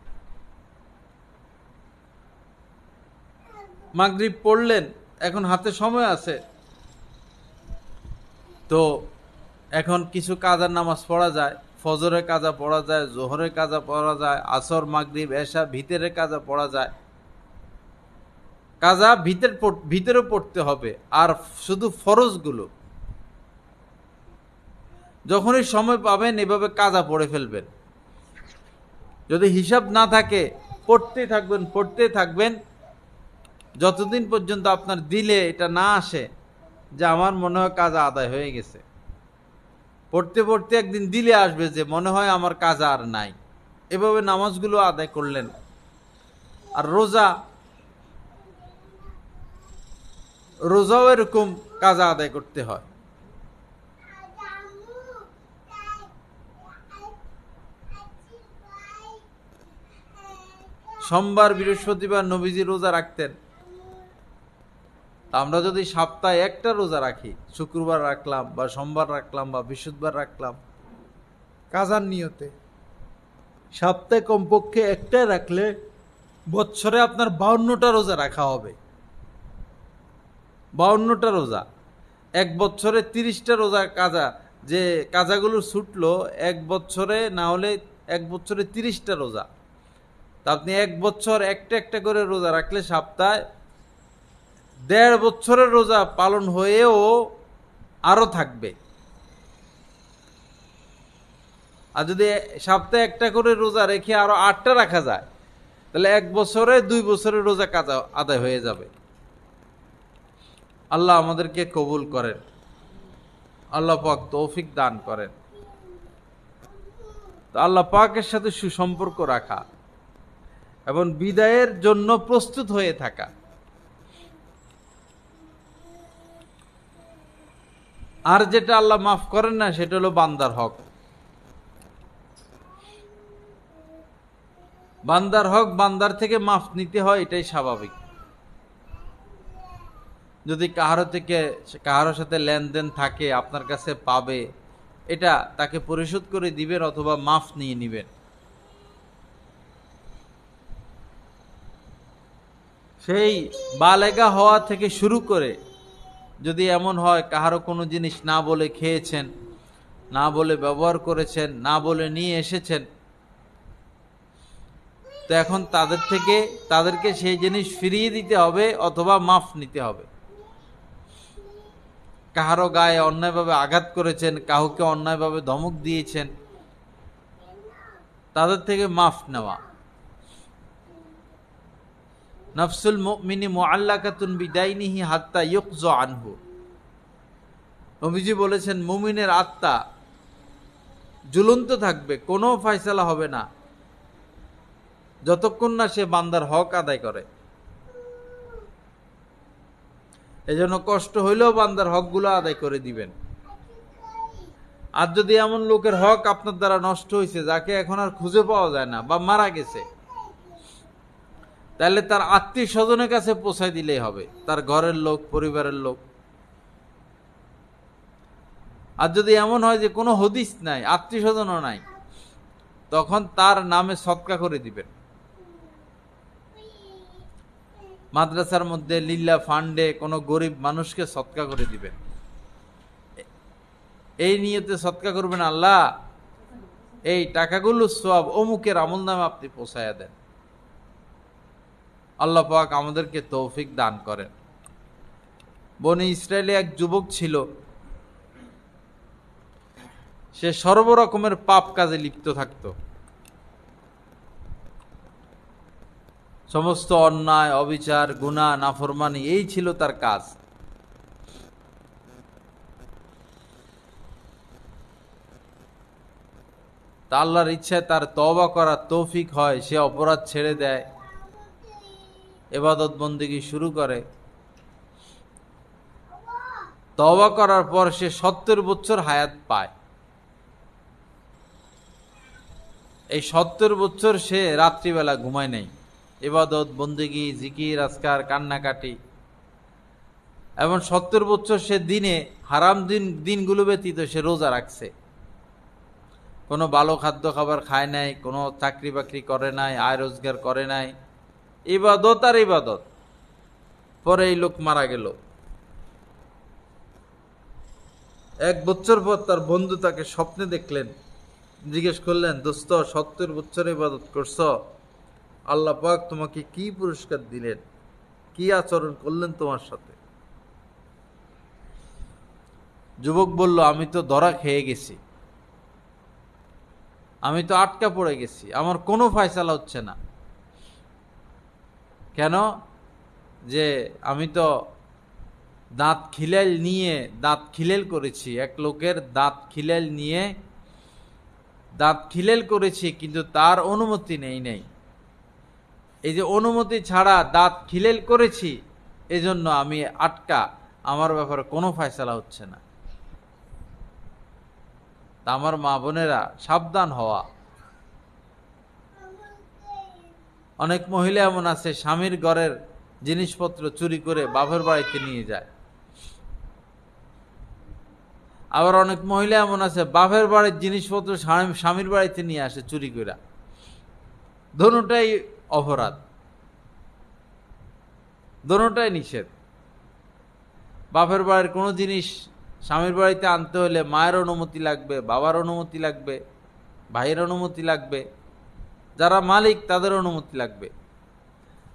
মাগরিব পড়লেন, এখন হাতে সময় আছে, তো এখন কিছু কাজার নামাজ পড়া যায়, ফজরের কাজা পড়া যায়, জোহরের কাজা পড়া যায়, আসর মাগরিব এশা ভিতরের কাজা পড়া যায়। কাজা ভিতরে পড়তে হবে, আর শুধু ফরজগুলো যখনই সময় পাবেন এভাবে কাজা পড়ে ফেলবেন। যদি হিসাব না থাকে পড়তে থাকবেন যতদিন পর্যন্ত আপনার দিলে এটা না আসে যে আমার মনে হয় কাজা আদায় হয়ে গেছে। পড়তে পড়তে একদিন দিলে আসবে যে মনে হয় আমার কাজা আর নাই। এভাবে নামাজগুলো আদায় করলেন। আর রোজাও এরকম কাজা আদায় করতে হয়। সোমবার বৃহস্পতিবার নবীজি রোজা রাখতেন। আমরা যদি সপ্তাহে একটা রোজা রাখি, শুক্রবার রাখলাম বা সোমবার রাখলাম বা বৃহস্পতিবার রাখলাম কাজার নিয়তে, সপ্তাহে কমপক্ষে একটা রাখলে বছরে আপনার 52টা রোজা রাখা হবে। 52টা রোজা, এক বছরে 30টা রোজা কাজা, যে কাজাগুলো ছুটলো এক বছরে, না হলে এক বছরে 30টা রোজা। তা আপনি এক বছর একটা একটা করে রোজা রাখলে সপ্তাহে 1.5 বছরের রোজা পালন হয়েও আরো থাকবে। আর যদি সপ্তাহে একটা করে রোজা রেখে আরো 8টা রাখা যায়, তাহলে এক বছরে 2 বছরের রোজা কাজা আদায় হয়ে যাবে। আল্লাহ আমাদেরকে কবুল করেন, আল্লাহ পাক তৌফিক দান করেন। তো আল্লাহ পাকের সাথে সুসম্পর্ক রাখা এবং বিদায়ের জন্য প্রস্তুত হয়ে থাকা। আর যেটা আল্লাহ মাফ করেন না সেটা হলো বান্দার হক। বান্দার হক বান্দার থেকে মাফ নিতে হয়, এটাই স্বাভাবিক। যদি কাহারো সাথে লেনদেন থাকে, আপনার কাছে পাবে, এটা তাকে পরিশোধ করে দিবেন অথবা মাফ নিয়ে নিবেন। সেই বালেগা হওয়া থেকে শুরু করে যদি এমন হয় কাহারো কোনো জিনিস না বলে খেয়েছেন, না বলে ব্যবহার করেছেন, না বলে নিয়ে এসেছেন, তো এখন তাদেরকে সেই জিনিস ফিরিয়ে দিতে হবে অথবা মাফ নিতে হবে। কাহারো গায়ে অন্যায়ভাবে আঘাত করেছেন, কাউকে অন্যায়ভাবে ধমক দিয়েছেন, তাদের থেকে মাফ নেওয়া। নাফসুল মুমিনি মুআল্লাকাতুন বিদাইনিহি হাত্তা ইউকযা আনহু। নবীজি বলেছেন মুমিনের আত্মা ঝুলন্ত থাকবে, কোনো ফয়সালা হবে না যতক্ষণ না সে বান্দার হক আদায় করে। এজন্য কষ্ট হইলেও বান্দার হকগুলো আদায় করে দিবেন। আর যদি এমন লোকের হক আপনার দ্বারা নষ্ট হয়েছে যাকে এখন আর খুঁজে পাওয়া যায় না বা মারা গেছে, তাহলে তার আত্মীয় স্বজনের কাছে পৌঁছায় দিলেই হবে, তার ঘরের লোক, পরিবারের লোক। আর যদি এমন হয় যে কোনো হদিস নাই, আত্মীয় স্বজনও নাই, তখন তার নামে সদকা করে দিবেন। মাদ্রাসার মধ্যে লিল্লা ফান্ডে কোনো গরিব মানুষকে সদকা করে দিবেন। এই নিয়তে সদকা করবেন, আল্লাহ এই টাকাগুলো সওয়াব অমুকের আমল নামে আপনি পৌঁছায়া দেন। আল্লাহ পাক আমাদেরকে তৌফিক দান করেন। বনি ইসরায়েলে এক যুবক ছিল, সে সর্বরকমের পাপ কাজে লিপ্ত থাকত। সমস্ত অন্যায়, অবিচার, গুনাহ, নাফরমানি, এই ছিল তার কাজ। তা আল্লাহর ইচ্ছায় তার তওবা করার তৌফিক হয়, সে অপরাধ ছেড়ে দেয়, ইবাদত বন্দেগী শুরু করে। তওবা করার পর সে 70 বছর হায়াত পায়। এই 70 বছর সে রাত্রিবেলা ঘুমায় নাই, ইবাদত বন্দেগী জিকির আজকার কান্নাকাটি, এবং 70 বছর সে দিনে হারাম দিনগুলো ব্যতীত সে রোজা রাখছে, কোনো ভালো খাদ্য খাবার খায় নাই, কোনো চাকরি বাকরি করে নাই, আয় রোজগার করে নাই, ইবাদত আর ইবাদত। পরে এই লোক মারা গেল। 1 বছর পর তার বন্ধু তাকে স্বপ্নে দেখলেন, জিজ্ঞেস করলেন, দোস্ত 70 বছর ইবাদত করছ, আল্লাহ পাক তোমাকে কি পুরস্কার দিলেন, কি আচরণ করলেন তোমার সাথে? যুবক বলল, আমি তো ধরা খেয়ে গেছি, আমি তো আটকা পড়ে গেছি, আমার কোনো ফয়সালা হচ্ছে না। কেন? যে আমি তো দাঁত খিলেল করেছি, এক লোকের দাঁত খিলেল করেছি, কিন্তু তার অনুমতি নেই। এই যে অনুমতি ছাড়া দাঁত খিলেল করেছি, এজন্য আমি আটকা, আমার ব্যাপারে কোনো ফয়সালা হচ্ছে না। তা আমার মা বোনেরা, সাবধান হওয়া। অনেক মহিলা এমন আছে, স্বামীর ঘরের জিনিসপত্র চুরি করে বাপের বাড়িতে নিয়ে যায়। আবার অনেক মহিলা এমন আছে, বাপের বাড়ির জিনিসপত্র স্বামীর বাড়িতে নিয়ে আসে চুরি করে। দোনোটাই অপরাধ, দোনোটাই নিষেধ। বাপের বাড়ির কোনো জিনিস স্বামীর বাড়িতে আনতে হলে মায়ের অনুমতি লাগবে, বাবার অনুমতি লাগবে, ভাইয়ের অনুমতি লাগবে, যারা মালিক তাদের অনুমতি লাগবে।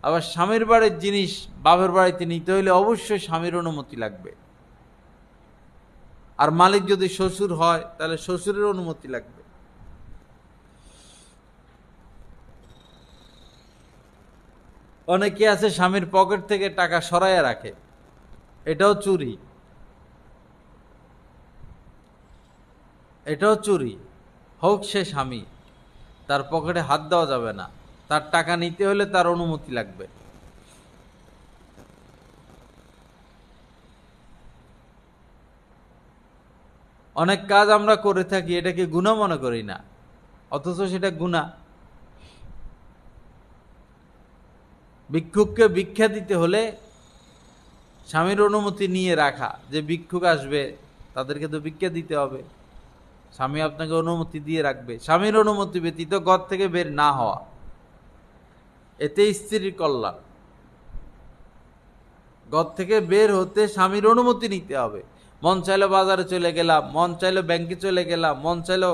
আবার স্বামীর বাড়ির জিনিস বাপের বাড়িতে নিতে হলে অবশ্যই স্বামীর অনুমতি লাগবে। আর মালিক যদি শ্বশুর হয়, তাহলে শ্বশুরের অনুমতি লাগবে। অনেকে আছে স্বামীর পকেট থেকে টাকা সরাইয়া রাখে, এটাও চুরি, হোক সে স্বামী, তার পকেটে হাত দেওয়া যাবে না, তার টাকা নিতে হলে তার অনুমতি লাগবে। অনেক কাজ আমরা করে থাকি, এটাকে গুনাহ মনে করি না, অথচ সেটা গুনাহ। ভিক্ষুককে ভিক্ষা দিতে হলে স্বামীর অনুমতি নিয়ে রাখা, যে ভিক্ষুক আসবে তাদেরকে তো ভিক্ষা দিতে হবে, স্বামী আপনাকে অনুমতি দিয়ে রাখবে। স্বামীর অনুমতি ব্যতীত ঘর থেকে বের না হওয়া, এতে স্ত্রীর কল্যাণ। ঘর থেকে বের হতে স্বামীর অনুমতি নিতে হবে। মন চাইলো বাজারে চলে গেলাম, মন চাইলো ব্যাংকে চলে গেলাম, মন চাইলো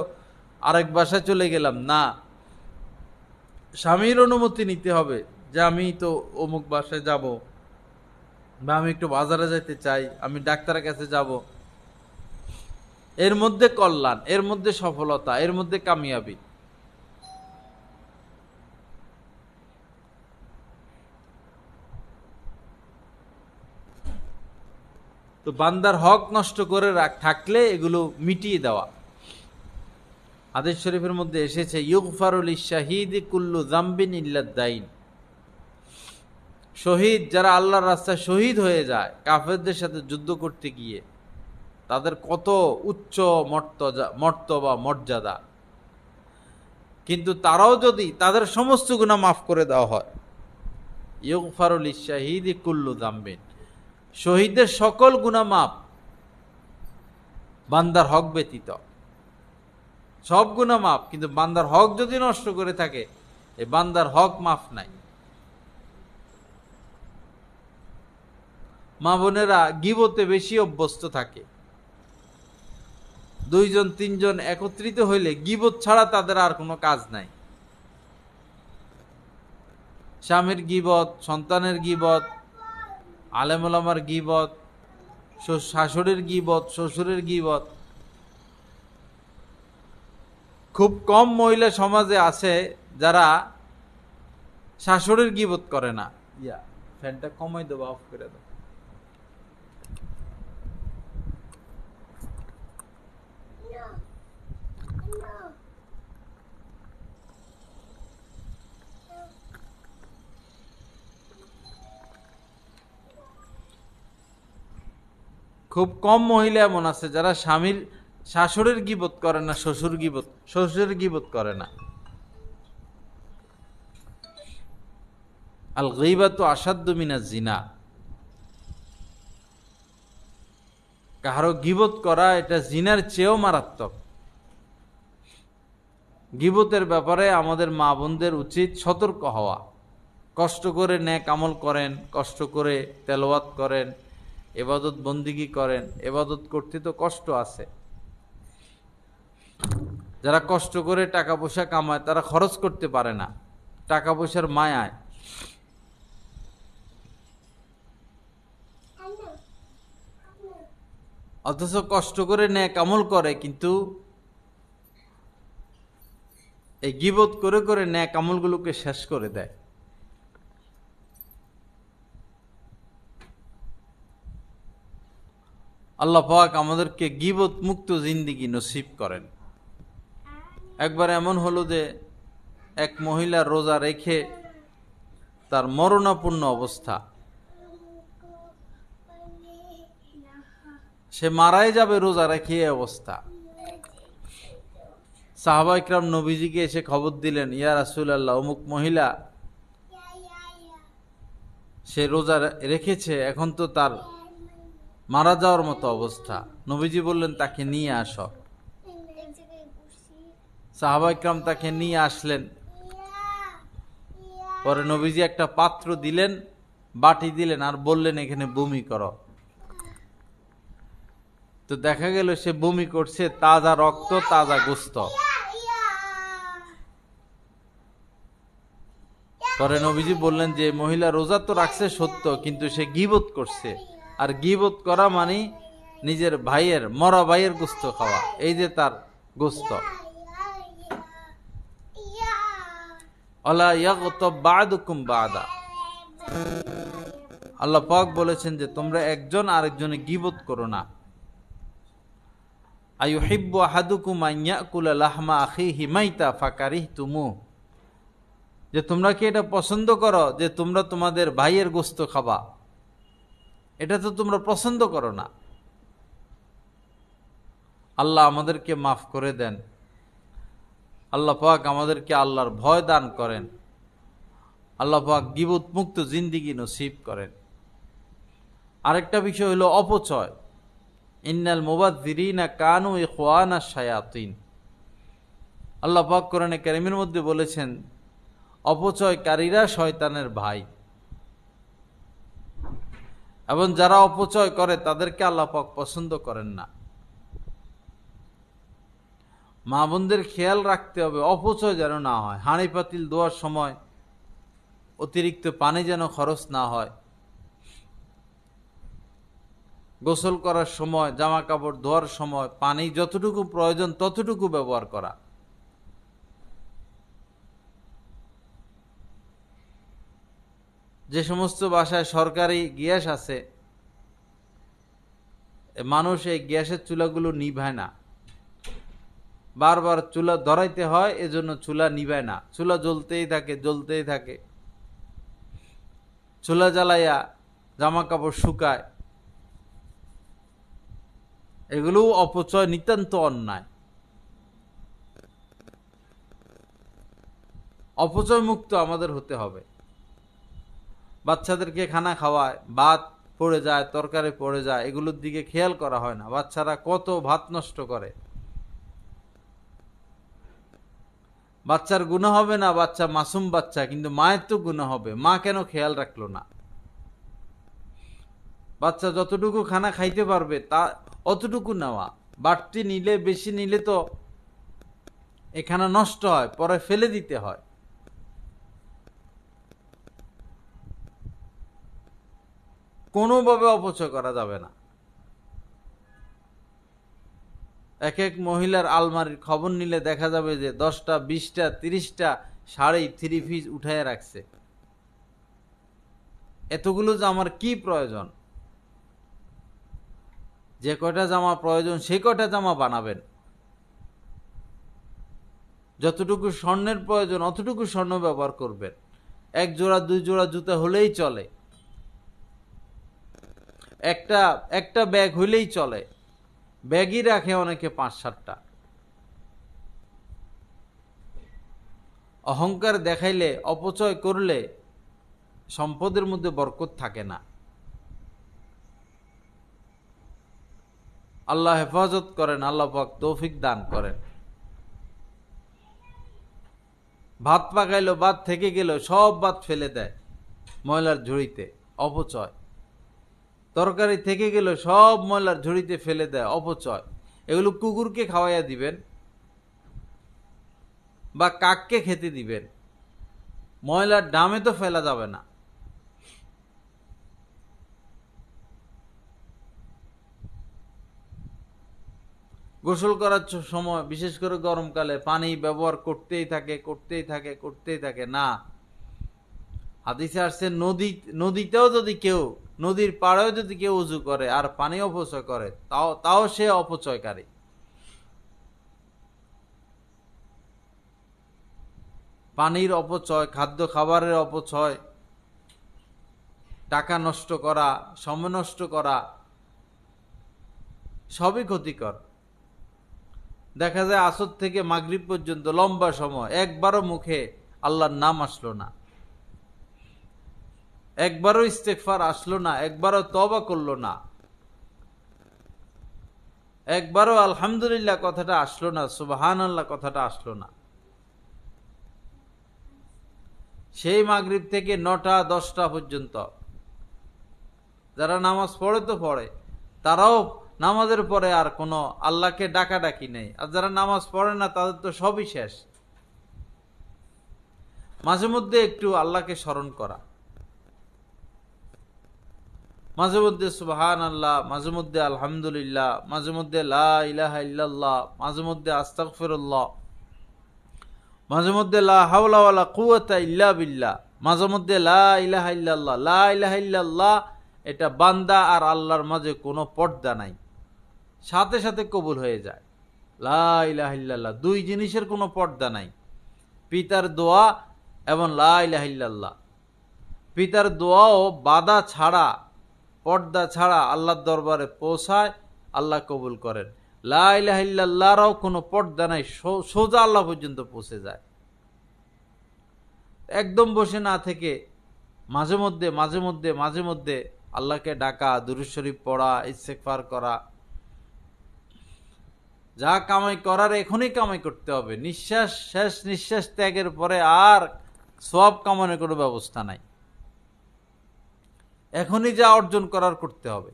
আরেক বাসায় চলে গেলাম, না, স্বামীর অনুমতি নিতে হবে যে আমি তো অমুক বাসায় যাব, বা আমি একটু বাজারে যেতে চাই, আমি ডাক্তারের কাছে যাব। এর মধ্যে কল্যাণ, এর মধ্যে সফলতা, এর মধ্যে কামিয়াবি। তো বান্দার হক নষ্ট করে থাকলে এগুলো মিটিয়ে দেওয়া। হাদিস শরীফের মধ্যে এসেছে, ইউগফারু লিশ-শাহীদি কুল্লু যামবিন ইল্লা দাইন। শহীদ যারা আল্লাহর রাস্তায় শহীদ হয়ে যায় কাফেরদের সাথে যুদ্ধ করতে গিয়ে, তাদের কত উচ্চ মর্তবা মর্যাদা, কিন্তু তারাও যদি তাদের সমস্ত গুনাহ মাফ করে দেওয়া হয়, ইউগফারু লিশ-শাহীদি কুল্লু যামবিন, শহীদের সকল গুনাহ মাফ, বান্দার হক ব্যতীত সব গুনাহ মাফ। কিন্তু বান্দার হক যদি নষ্ট করে থাকে, এই বান্দার হক মাফ নাই। মা বোনেরা গীবতে বেশি অভ্যস্ত থাকে। 2 জন 3 জন একত্রিত হইলে গীবত ছাড়া তাদের আর কোনো কাজ নাই। স্বামীর গীবত, সন্তানের গীবত, আলেম ওলামার গীবত, শাশুড়ির গীবত, শ্বশুরের গীবত। খুব কম মহিলা সমাজে আছে যারা শাশুড়ির গীবত করে না। ফ্যানটা কমাই দেবো, অফ করে দেবো। খুব কম মহিলা এমন আছে যারা স্বামীর শাশুড়ির গীবত করে না, শ্বশুরের গীবত করে না। আল গীবাতু আসাদ্দু মিনাজ জিনা। কারো গীবত করা এটা জিনার চেয়েও মারাত্মক। গীবতের ব্যাপারে আমাদের মা বোনদের উচিত সতর্ক হওয়া। কষ্ট করে নেক আমল করেন, কষ্ট করে তেলাওয়াত করেন, ইবাদত বন্দিগি করেন। ইবাদত করতে তো কষ্ট আছে। যারা কষ্ট করে টাকা পয়সা কামায় তারা খরচ করতে পারে না টাকা পয়সার মায়ায়। অথচ কষ্ট করে নেক আমল করে, কিন্তু এই গীবত করে করে নেক আমলগুলোকে শেষ করে দেয়। আল্লাহ পাক আমাদেরকে গীবত মুক্ত জিন্দেগি নসিব করেন। একবার এমন হলো যে এক মহিলা রোজা রেখে তার মরণাপন্ন অবস্থা, সে মারাই যাবে রোজা রেখে এই অবস্থা। সাহাবা ইকরাম নবীজিকে এসে খবর দিলেন, ইয়া রাসূলুল্লাহ, অমুক মহিলা সে রোজা রেখেছে, এখন তো তার মারা যাওয়ার মতো অবস্থা। নবীজি বললেন, তাকে নিয়ে আসো। সাহাবা ইকরাম তাকে নিয়ে আসলেন। পরে নবীজি একটা পাত্র দিলেন, বাটি দিলেন, আর বললেন, এখানে বমি করো। তো দেখা গেল সে বমি করছে, তাজা রক্ত, তাজা গোস্ত। পরে নবীজি বললেন যে মহিলা রোজা তো রাখছে সত্য, কিন্তু সে গীবত করছে। আর গীবত করা মানে নিজের ভাইয়ের, মরা ভাইয়ের গোস্ত খাওয়া। এই যে তার গোস্ত। আলা ইয়াগতাব বা'দুকুম বা'দা। আল্লাহ পাক বলেছেন যে তোমরা একজন আরেকজনের গীবত করো না। আইয়ুহিব্বু আহাদুকুম আন ইয়াকুলা লাহমা আখিহি মাইতা ফাকারিহতুমু। যে তোমরা কি এটা পছন্দ করো যে তোমরা তোমাদের ভাইয়ের গোস্ত খাবা? এটা তো তোমরা পছন্দ করো না। আল্লাহ আমাদেরকে মাফ করে দেন। আল্লাহ পাক আমাদেরকে আল্লাহর ভয় দান করেন। আল্লাহ পাক গীবত মুক্ত জিন্দেগি নসিব করেন। আরেকটা বিষয় হলো অপচয়। ইন্নাল মুবাযযিরিনা কানু ইখওয়ানাশ শায়াতিন। আল্লাহ পাক কোরআনে কারীমের মধ্যে বলেছেন, অপচয়কারীরা শয়তানের ভাই। এবং যারা অপচয় করে তাদেরকে আল্লাহ পাক পছন্দ করেন না। মা বোনদের খেয়াল রাখতে হবে অপচয় যেন না হয়। হাঁড়ি পাতিল ধোয়ার সময় অতিরিক্ত পানি যেন খরচ না হয়। গোসল করার সময়, জামা কাপড় ধোয়ার সময় পানি যতটুকু প্রয়োজন ততটুকু ব্যবহার করা। যে সমস্ত বাসায় সরকারি গ্যাস আছে, মানুষ এই গ্যাসের চুলাগুলো নিভায় না, বারবার চুলা ধরাইতে হয়, এজন্য চুলা নিভায় না। চুলা জ্বলতেই থাকে, জ্বলতেই থাকে। চুলা জ্বালাইয়া জামা কাপড় শুকায়। এগুলো অপচয়, নিতান্ত অন্যায়। অপচয় মুক্ত আমাদের হতে হবে। বাচ্চাদেরকে খানা খাওয়ায়, ভাত পড়ে যায়, তরকারি পড়ে যায়, এগুলোর দিকে খেয়াল করা হয় না। বাচ্চারা কত ভাত নষ্ট করে। বাচ্চার গুনাহ হবে না, বাচ্চা মাসুম বাচ্চা, কিন্তু মায়ের তো গুনাহ হবে। মা কেন খেয়াল রাখলো না? বাচ্চা যতটুকু খানা খাইতে পারবে তা অতটুকু নেওয়া। বাড়তি নিলে, বেশি নিলে তো এখানে নষ্ট হয়, পরে ফেলে দিতে হয়। কোনোভাবে অপচয় করা যাবে না। এক এক মহিলার আলমারির খবর নিলে দেখা যাবে যে 10টা, 20টা, 30টা শাড়ি, 3 পিস উঠায় রাখছে। এতগুলো জামার কি প্রয়োজন? যে কয়টা জামা প্রয়োজন সেই কয়টা জামা বানাবেন। যতটুকু স্বর্ণের প্রয়োজন অতটুকু স্বর্ণ ব্যবহার করবেন। 1 জোড়া 2 জোড়া জুতা হলেই চলে। একটা একটা ব্যাগ হইলেই চলে, ব্যাগই রাখে অনেকে 5-7টা। অহংকার দেখাইলে, অপচয় করলে সম্পদের মধ্যে বরকত থাকে না। আল্লাহ হেফাজত করেন, আল্লাহ পাক তৌফিক দান করেন। ভাত পাকাইলো, ভাত থেকে গেল, সব ভাত ফেলে দেয় ময়লার ঝুড়িতে, অপচয়। তরকারি থেকে গেল, সব ময়লার ঝুড়িতে ফেলে দেয়, অপচয়। এগুলো কুকুরকে খাওয়াইয়া দিবেন বা কাককে খেতে দিবেন, ময়লার ডামে তো ফেলা যাবে না। গোসল করার সময়, বিশেষ করে গরমকালে, পানি ব্যবহার করতেই থাকে না। হাদিসে আসছে নদীতেও যদি কেউ, নদীর পাড়েও যদি কেউ উযু করে আর পানি অপচয় করে, তাও সে অপচয়কারী। পানির অপচয়, খাদ্য খাবারের অপচয়, টাকা নষ্ট করা, সময় নষ্ট করা, সবই ক্ষতিকর। দেখা যায় আসর থেকে মাগরিব পর্যন্ত লম্বা সময় একবারও মুখে আল্লাহর নাম আসলো না, একবারও ইস্তেগফার আসলো না, একবারও তওবা করলো না, একবারও আলহামদুলিল্লাহ কথাটা আসলো না, সুবহানাল্লাহ কথাটা আসলো না। সেই মাগরিব থেকে 9টা-10টা পর্যন্ত যারা নামাজ পড়ে তো পড়ে, তারাও নামাজের পরে আর কোনো আল্লাহকে ডাকাডাকি নেই। আর যারা নামাজ পড়ে না, তাদের তো সবই শেষ। মাঝে মধ্যে একটু আল্লাহকে স্মরণ করা, মাঝে মধ্যে সুবহানাল্লাহ, মাঝে মধ্যে আলহামদুলিল্লাহ, মাঝে মধ্যে লা ইলাহা ইল্লাল্লাহ, মাঝে মধ্যে আস্তাগফিরুল্লাহ, মাঝে মধ্যে লা হাওলা ওয়ালা কুওয়াতা ইল্লা বিল্লাহ, মাঝে মধ্যে লা ইলাহা ইল্লাল্লাহ। লা ইলাহা ইল্লাল্লাহ এটা বান্দা আর আল্লাহর মাঝে কোনো পর্দা নাই, সাথে সাথে কবুল হয়ে যায়। লা ইলাহা ইল্লাল্লাহ, দুই জিনিসের কোনো পর্দা নাই, পিতার দোয়া এবং লা ইলাহা ইল্লাল্লাহ। পিতার দোয়াও বাধা ছাড়া, পর্দা ছাড়া আল্লাহর দরবারে পৌঁছায়, আল্লাহ কবুল করেন। লা ইলাহা ইল্লাল্লাহরও কোনো পর্দা নাই, সোজা আল্লাহ পর্যন্ত পৌঁছে যায়। একদম বসে না থেকে মাঝে মধ্যে আল্লাহকে ডাকা, দুরূদ শরীফ পড়া, ইস্তেগফার করা, যা কামাই করার এখনই কামাই করতে হবে। শেষ নিঃশ্বাস ত্যাগের পরে আর সওয়াব কামানোর কোনো ব্যবস্থা নাই, এখনই যা অর্জন করার করতে হবে।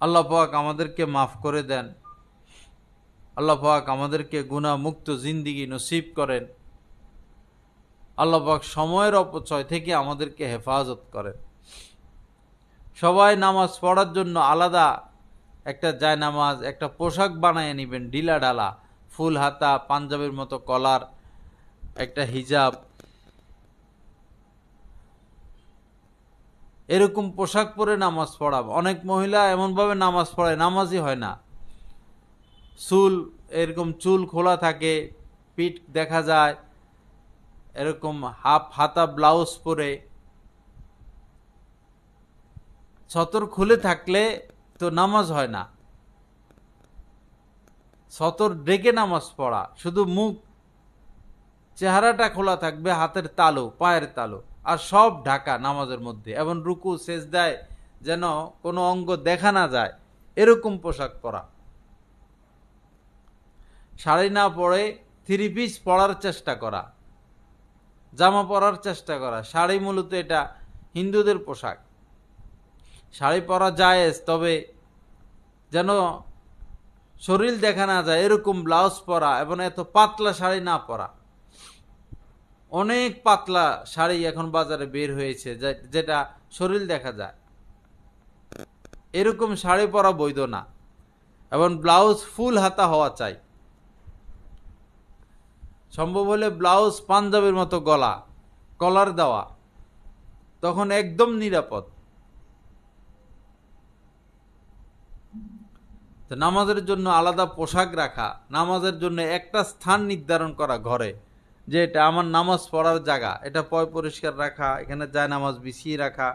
আল্লাহ পাক আমাদেরকে মাফ করে দেন, আল্লাহ পাক আমাদেরকে গুনাহ মুক্ত জিন্দেগি নসিব করেন, আল্লাহ পাক সময়ের অপচয় থেকে আমাদেরকে হেফাজত করেন। সবাই নামাজ পড়ার জন্য আলাদা একটা জায়নামাজ, একটা পোশাক বানায় নেবেন, ঢিলা ঢালা, ফুল হাতা, পাঞ্জাবের মতো কলার, একটা হিজাব, এরকম পোশাক পরে নামাজ পড়াবো। অনেক মহিলা এমনভাবে নামাজ পড়ে, নামাজই হয় না। এরকম চুল খোলা থাকে, পিঠ দেখা যায়, এরকম হাফ হাতা ব্লাউজ পরে, সতর খুলে থাকলে তো নামাজ হয় না। সতর ডেকে নামাজ পড়া, শুধু মুখ, চেহারাটা খোলা থাকবে, হাতের তালু, পায়ের তালু, আর সব ঢাকা নামাজের মধ্যে, এবং রুকু সেজদায় যেন কোনো অঙ্গ দেখা না যায়, এরকম পোশাক পরা। শাড়ি না পরে 3 পিস পরার চেষ্টা করা, জামা পরার চেষ্টা করা। শাড়ি মূলত এটা হিন্দুদের পোশাক, শাড়ি পরা জায়েজ, তবে যেন শরীর দেখা না যায় এরকম ব্লাউজ পরা, এবং এত পাতলা শাড়ি না পরা। অনেক পাতলা শাড়ি এখন বাজারে বের হয়েছে, যেটা শরীর দেখা যায়, এরকম শাড়ি পরা বৈধ না। এবং ব্লাউজ ফুল হাতা হওয়া চাই, সম্ভব হলে ব্লাউজ পাঞ্জাবের মতো গলা, কলার দেওয়া, তখন একদম নিরাপদ। তো নামাজের জন্য আলাদা পোশাক রাখা, নামাজের জন্য একটা স্থান নির্ধারণ করা ঘরে, যে এটা আমার নামাজ পড়ার জায়গা, এটা পয় পরিষ্কার রাখা, এখানে যায় নামাজ বিছিয়ে রাখা,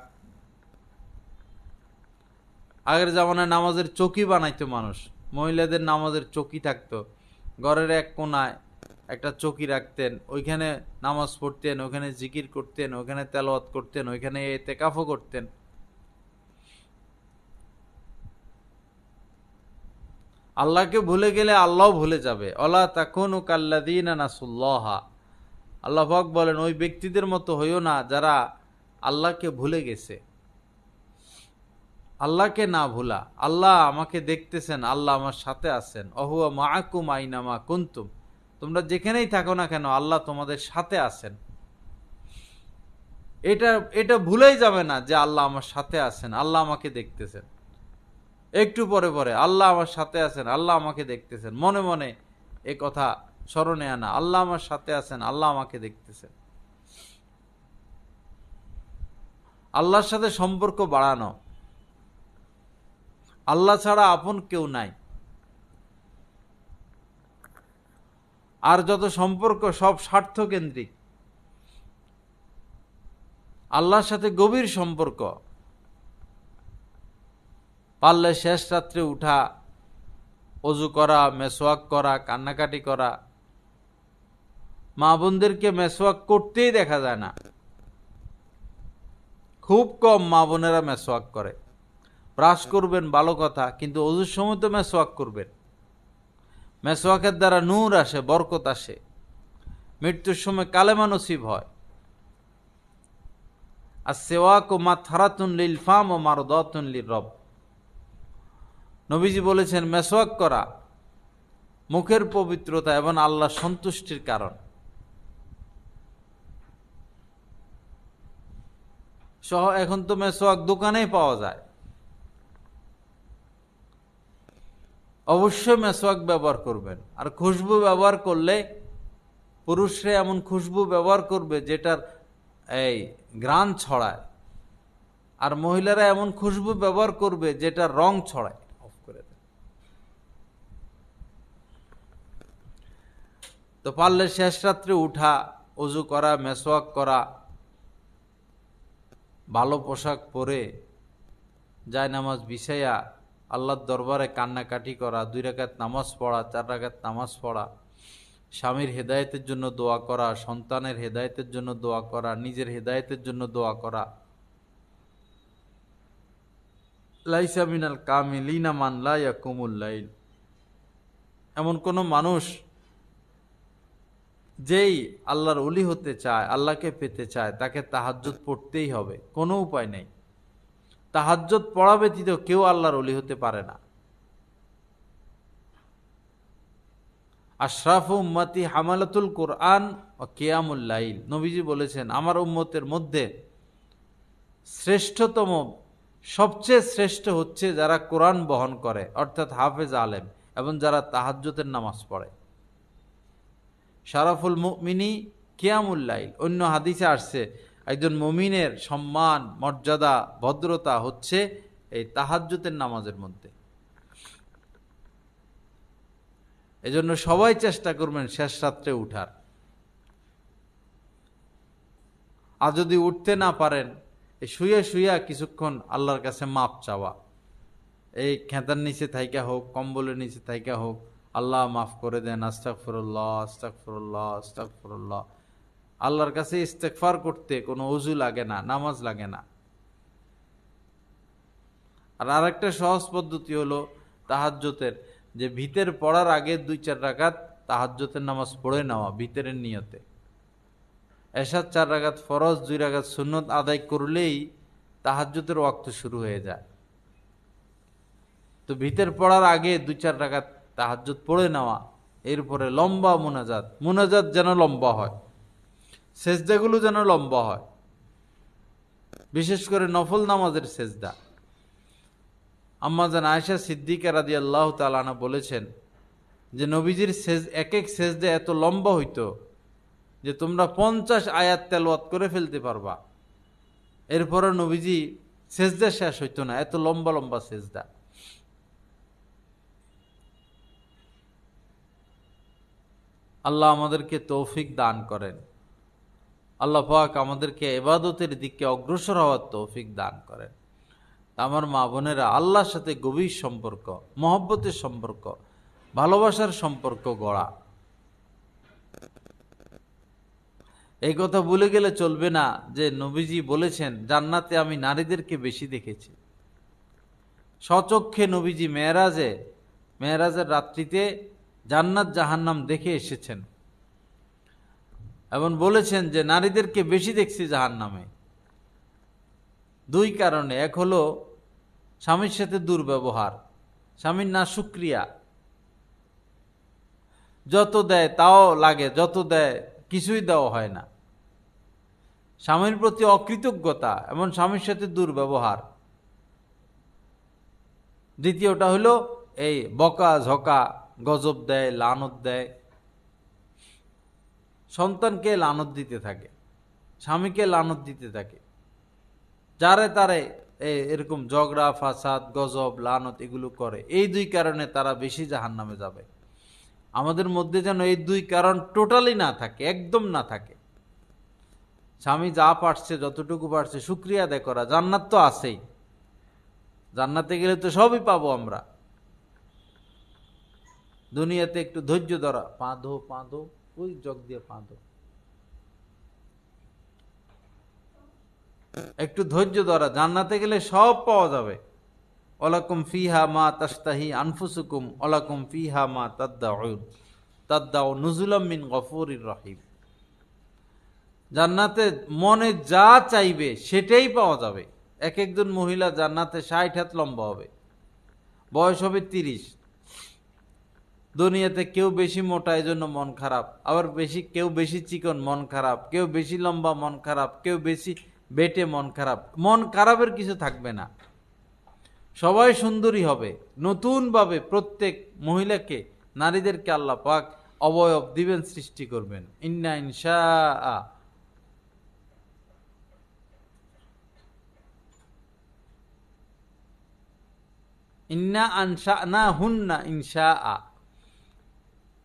আগের জামানায় নামাজের চৌকি বানাইতো মানুষ, মহিলাদের নামাজের চৌকি থাকতো, ঘরের এক কোনায় একটা চৌকি রাখতেন, ওইখানে নামাজ পড়তেন, ওইখানে জিকির করতেন, ওইখানে তেলাওয়াত করতেন, ওইখানে ইতিকাফও করতেন। আল্লাহকে ভুলে গেলে আল্লাহও ভুলে যাবে। অলা তাকুনু কাল্লাযীনা নাসুল্লাহা, আল্লাহ পাক বলেন ওই ব্যক্তিদের মতো হইও না যারা আল্লাহকে ভুলে গেছে। আল্লাহকে না ভুলা, আল্লাহ আমাকে দেখতেছেন, আল্লাহ আমার সাথে আছেন। অহুয়া মাআকুম আইনামা কুনতুম, তোমরা যেখানেই থাকো না কেন আল্লাহ তোমাদের সাথে আছেন। এটা ভুলেই যাবে না যে আল্লাহ আমার সাথে আছেন, আল্লাহ আমাকে দেখতেছেন। একটু পরে পরে আল্লাহ আমার সাথে আছেন, আল্লাহ আমাকে দেখতেছেন, মনে মনে এ কথা স্মরণে আনা, আল্লাহ আমার সাথে আছেন, আল্লাহ আমাকে দেখতেছেন। আল্লাহর সাথে সম্পর্ক বাড়ানো, আল্লাহ ছাড়া আপন কেউ নাই। আর যত সম্পর্ক সব স্বার্থ কেন্দ্রিক। আল্লাহর সাথে গভীর সম্পর্ক, পারলে শেষ রাত্রে উঠা, অজু করা, মেসওয়াক করা, কান্নাকাটি করা। মা বোনদেরকে মেসওয়াক করতেই দেখা যায় না, খুব কম মা বোনেরা মেসওয়াক করে। ব্রাশ করবেন ভালো কথা, কিন্তু অজুর সময় তো মেসওয়াক করবেন। মেসওয়াকের দ্বারা নূর আসে, বরকত আসে, মৃত্যুর সময় কালেমা নসিব হয়। আর সেওয়াকু মাথরাতুন লিল ফাম ও মারদাতুন লির রব, নবীজি বলেছেন মেসওয়াক করা মুখের পবিত্রতা এবং আল্লাহ সন্তুষ্টির কারণ। এখন তো মেসওয়াক দোকানেই পাওয়া যায়। অবশ্যই মেসওয়াক ব্যবহার করবেন। আর খুশবু ব্যবহার করলে পুরুষরা এমন খুশবু ব্যবহার করবে যেটার এই ঘ্রাণ ছড়ায়, আর মহিলারা এমন খুশবু ব্যবহার করবে যেটার রং ছড়ায়। অফ করে দেন। তো পারলে শেষ রাত্রে উঠা, অজু করা, মেসওয়াক করা, ভালো পোশাক পরে জায়নামাজ বিছাইয়া আল্লাহর দরবারে কান্নাকাটি করা, 2 রাকাত নামাজ পড়া, 4 রাকাত নামাজ পড়া, স্বামীর হেদায়েতের জন্য দোয়া করা, সন্তানের হেদায়েতের জন্য দোয়া করা, নিজের হেদায়েতের জন্য দোয়া করা। লাইসা মিনাল কামিলিনা মান লা ইয়াকুমুল লাইল, এমন কোন মানুষ যেই আল্লাহর ওলি হতে চায়, আল্লাহকে পেতে চায়, তাকে তাহাজ্জুদ পড়তেই হবে, কোনো উপায় নেই। তাহাজ্জুদ পড়া ব্যতীত কেউ আল্লাহর ওলি হতে পারে না। আশরাফু উম্মতি হামালাতুল কোরআন ও কিয়ামুল লাইল, নবীজি বলেছেন আমার উম্মতের মধ্যে শ্রেষ্ঠতম, সবচেয়ে শ্রেষ্ঠ হচ্ছে যারা কোরআন বহন করে, অর্থাৎ হাফেজ আলেম, এবং যারা তাহাজ্জুদের নামাজ পড়ে। শারাফুল মুমিনি কিয়ামুল লাইল, অন্য হাদিসে আসছে একজন মুমিনের সম্মান, মর্যাদা, ভদ্রতা হচ্ছে এই তাহাজ্জুদের নামাজের মধ্যে। এজন্য সবাই চেষ্টা করবেন শেষ রাত্রে উঠার। আর যদি উঠতে না পারেন, এই শুয়ে শুয়ে কিছুক্ষণ আল্লাহর কাছে মাপ চাওয়া, এই খেতার নিচে থাইকা হোক, কম্বলের নিচে থাইকা হোক, আল্লাহ মাফ করে দেন, আস্তাগফিরুল্লাহ আস্তাগফিরুল্লাহ আস্তাগফিরুল্লাহ। আল্লাহর কাছে ইস্তেগফার করতে কোনো ওযু লাগে না, নামাজ লাগে না। আর আরেকটা সহজ পদ্ধতি হলো তাহাজ্জুদের, যে ভিতর পড়ার আগে 2-4 রাকাত তাহাজ্জুদের নামাজ পড়ে নেওয়া ভিতরের নিয়তে। এশার 4 রাকাত ফরজ, 2 রাকাত সুন্নত আদায় করলেই তাহাজ্জুদের ওয়াক্ত শুরু হয়ে যায়। তো ভিতর পড়ার আগে 2-4 রাকাত তাহাজ্জুদ পড়ে নেওয়া, এরপরে লম্বা মুনাজাত যেন লম্বা হয়, সেজদাগুলো যেন লম্বা হয়, বিশেষ করে নফল নামাজের সেজদা। আম্মা জান আয়েশা সিদ্দিকা রাদিয়াল্লাহু তাআলা আনহা বলেছেন যে নবীজির এক এক সেজদা এত লম্বা হইতো যে তোমরা 50 আয়াত তেলাওয়াত করে ফেলতে পারবা। এরপরে নবীজি সেজদা শেষ হইতো না, এত লম্বা লম্বা সেজদা। আল্লাহ আমাদেরকে তৌফিক দান করেন। আল্লাহ পাক আমাদেরকে ইবাদতের দিকে অগ্রসর হওয়ার তৌফিক দান করেন। আমার মা বোনেরা, আল্লাহর সাথে গভীর সম্পর্ক, মহব্বতের সম্পর্ক, ভালোবাসার সম্পর্ক গড়া। এই কথা ভুলে গেলে চলবে না যে নবীজি বলেছেন জান্নাতে আমি নারীদেরকে বেশি দেখেছি। স্বচক্ষে নবীজি মেরাজের রাত্রিতে জান্নাত জাহান্নাম দেখে এসেছেন এবং বলেছেন যে নারীদেরকে বেশি দেখছি জাহান্নামে। দুই কারণে, এক হলো স্বামীর সাথে দুর্ব্যবহার, স্বামীর নাশুকরিয়া, যত দেয় তাও লাগে, যত দেয় কিছুই দেওয়া হয় না, স্বামীর প্রতি অকৃতজ্ঞতা এবং স্বামীর সাথে দুর্ব্যবহার। দ্বিতীয়টা হলো এই বকা ঝকা, গজব দেয়, লানত দেয়, সন্তানকে লানত দিতে থাকে, স্বামীকে লানত দিতে থাকে, যারে তারে এরকম ঝগড়া ফাসাদ গজব লানত এগুলো করে। এই দুই কারণে তারা বেশি জাহান্নামে যাবে। আমাদের মধ্যে যেন এই দুই কারণ টোটালি না থাকে, একদম না থাকে। স্বামী যা পারছে, যতটুকু পারছে শুকরিয়া আদায় করা। জান্নাত তো আছেই, জান্নাতে গেলে তো সবই পাবো আমরা। দুনিয়াতে একটু ধৈর্য ধরা, পাঁধো ওই জগ দিয়ে পাঁধো, একটু ধৈর্য ধরা, জান্নাতে গেলে সব পাওয়া যাবে। ওয়ালাকুম ফিহা মা তাশতাহি আনফুসুকুম ওয়ালাকুম ফিহা মা তাদদাউ নুজুলাম মিন গফুরির রহিম। জান্নাতে মনে যা চাইবে সেটাই পাওয়া যাবে। এক একজন মহিলা জান্নাতে 60 হাত লম্বা হবে, বয়স হবে 30। দুনিয়াতে কেউ বেশি মোটা এই জন্য মন খারাপ, আবার কেউ বেশি চিকন মন খারাপ, কেউ বেশি লম্বা মন খারাপ, কেউ বেশি বেটে মন খারাপ। মন খারাপের কিছু থাকবে না, সবাই সুন্দরী হবে। নতুন ভাবে প্রত্যেক মহিলাকে, নারীদেরকে আল্লাহ পাক অবয়ব দিবেন, সৃষ্টি করবেন। ইন্না ইনশাআ, ইন্না আনশানাহুন্না ইনশাআ,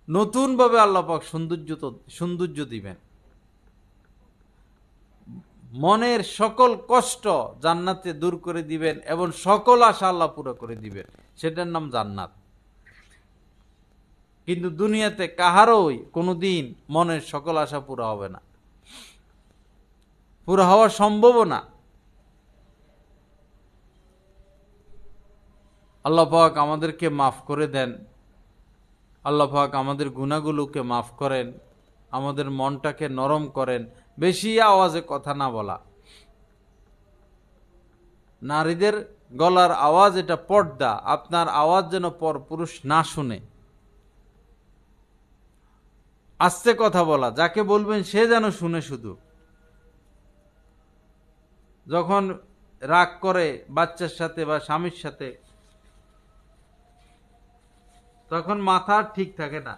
নতুন ভাবে আল্লাহ পাক সৌন্দর্য দিবেন। মনের সকল কষ্ট জান্নাতে দূর করে দিবেন এবং সকল আশা আল্লাহ পুরো করে দিবেন, সেটার নাম জান্নাত। কিন্তু দুনিয়াতে কাহারই কোনোদিন মনের সকল আশা পুরো হবে না, পুরো হওয়া সম্ভব না। আল্লাহ পাক আমাদেরকে মাফ করে দেন, আল্লাহ পাক আমাদের গুনাহগুলোকে মাফ করেন, আমাদের মনটাকে নরম করেন। বেশি আওয়াজে কথা না বলা, নারীদের গলার আওয়াজ এটা পর্দা, আপনার আওয়াজ যেন পরপুরুষ না শুনে। আস্তে কথা বলা, যাকে বলবেন সে যেন শুনে শুধু। যখন রাগ করে বাচ্চার সাথে বা স্বামীর সাথে, তখন মাথা ঠিক থাকে না,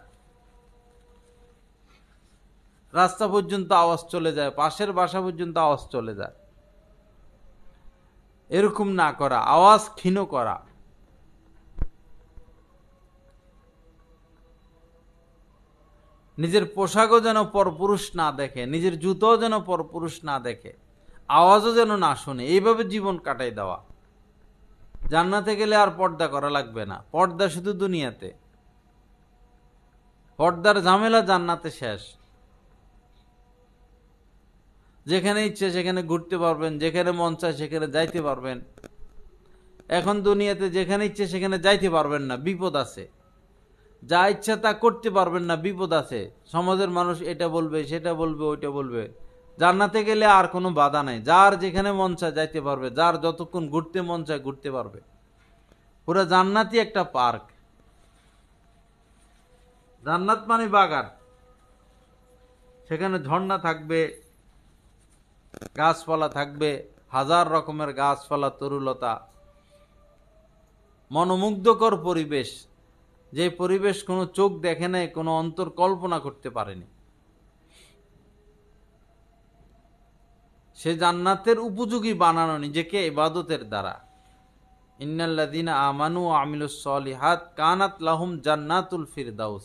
রাস্তা পর্যন্ত আওয়াজ চলে যায়, পাশের বাসা পর্যন্ত আওয়াজ চলে যায়। এরকম না করা, আওয়াজ ক্ষীণ করা। নিজের পোশাকও যেন পরপুরুষ না দেখে, নিজের জুতোও যেন পরপুরুষ না দেখে, আওয়াজও যেন না শুনে, এইভাবে জীবন কাটাই দেওয়া। জান্নাতে গেলে আর পর্দা করা লাগবে না। পর্দা শুধু দুনিয়াতে, পর্দার ঝামেলা জান্নাতে শেষ। যেখানে ইচ্ছে সেখানে ঘুরতে পারবেন, যেখানে মন চায় সেখানে যাইতে পারবেন। এখন দুনিয়াতে যেখানে ইচ্ছে সেখানে যাইতে পারবেন না, বিপদ আছে। যা ইচ্ছা তা করতে পারবেন না, বিপদ আছে। সমাজের মানুষ এটা বলবে, সেটা বলবে, ওইটা বলবে। জান্নাতে গেলে আর কোনো বাধা নাই, যার যেখানে মন চায় যাইতে পারবে, যার যতক্ষণ ঘুরতে মন চায় ঘুরতে পারবে। পুরো জান্নাতই একটা পার্ক। জান্নাত মানে বাগান, সেখানে ঝর্ণা থাকবে, গাছপালা থাকবে, হাজার রকমের গাছপালা, তরুলতা, মনোমুগ্ধকর পরিবেশ, যে পরিবেশ কোনো চোখ দেখে নাই, কোনো অন্তর কল্পনা করতে পারেনি। সে জান্নাতের উপযোগী বানানো নিজেকে ইবাদতের দ্বারা। ইন্নাল্লাযীনা আমানু ওয়া আমিলুস সলিহাত কানাত লাহুম জান্নাতুল ফিরদাউস।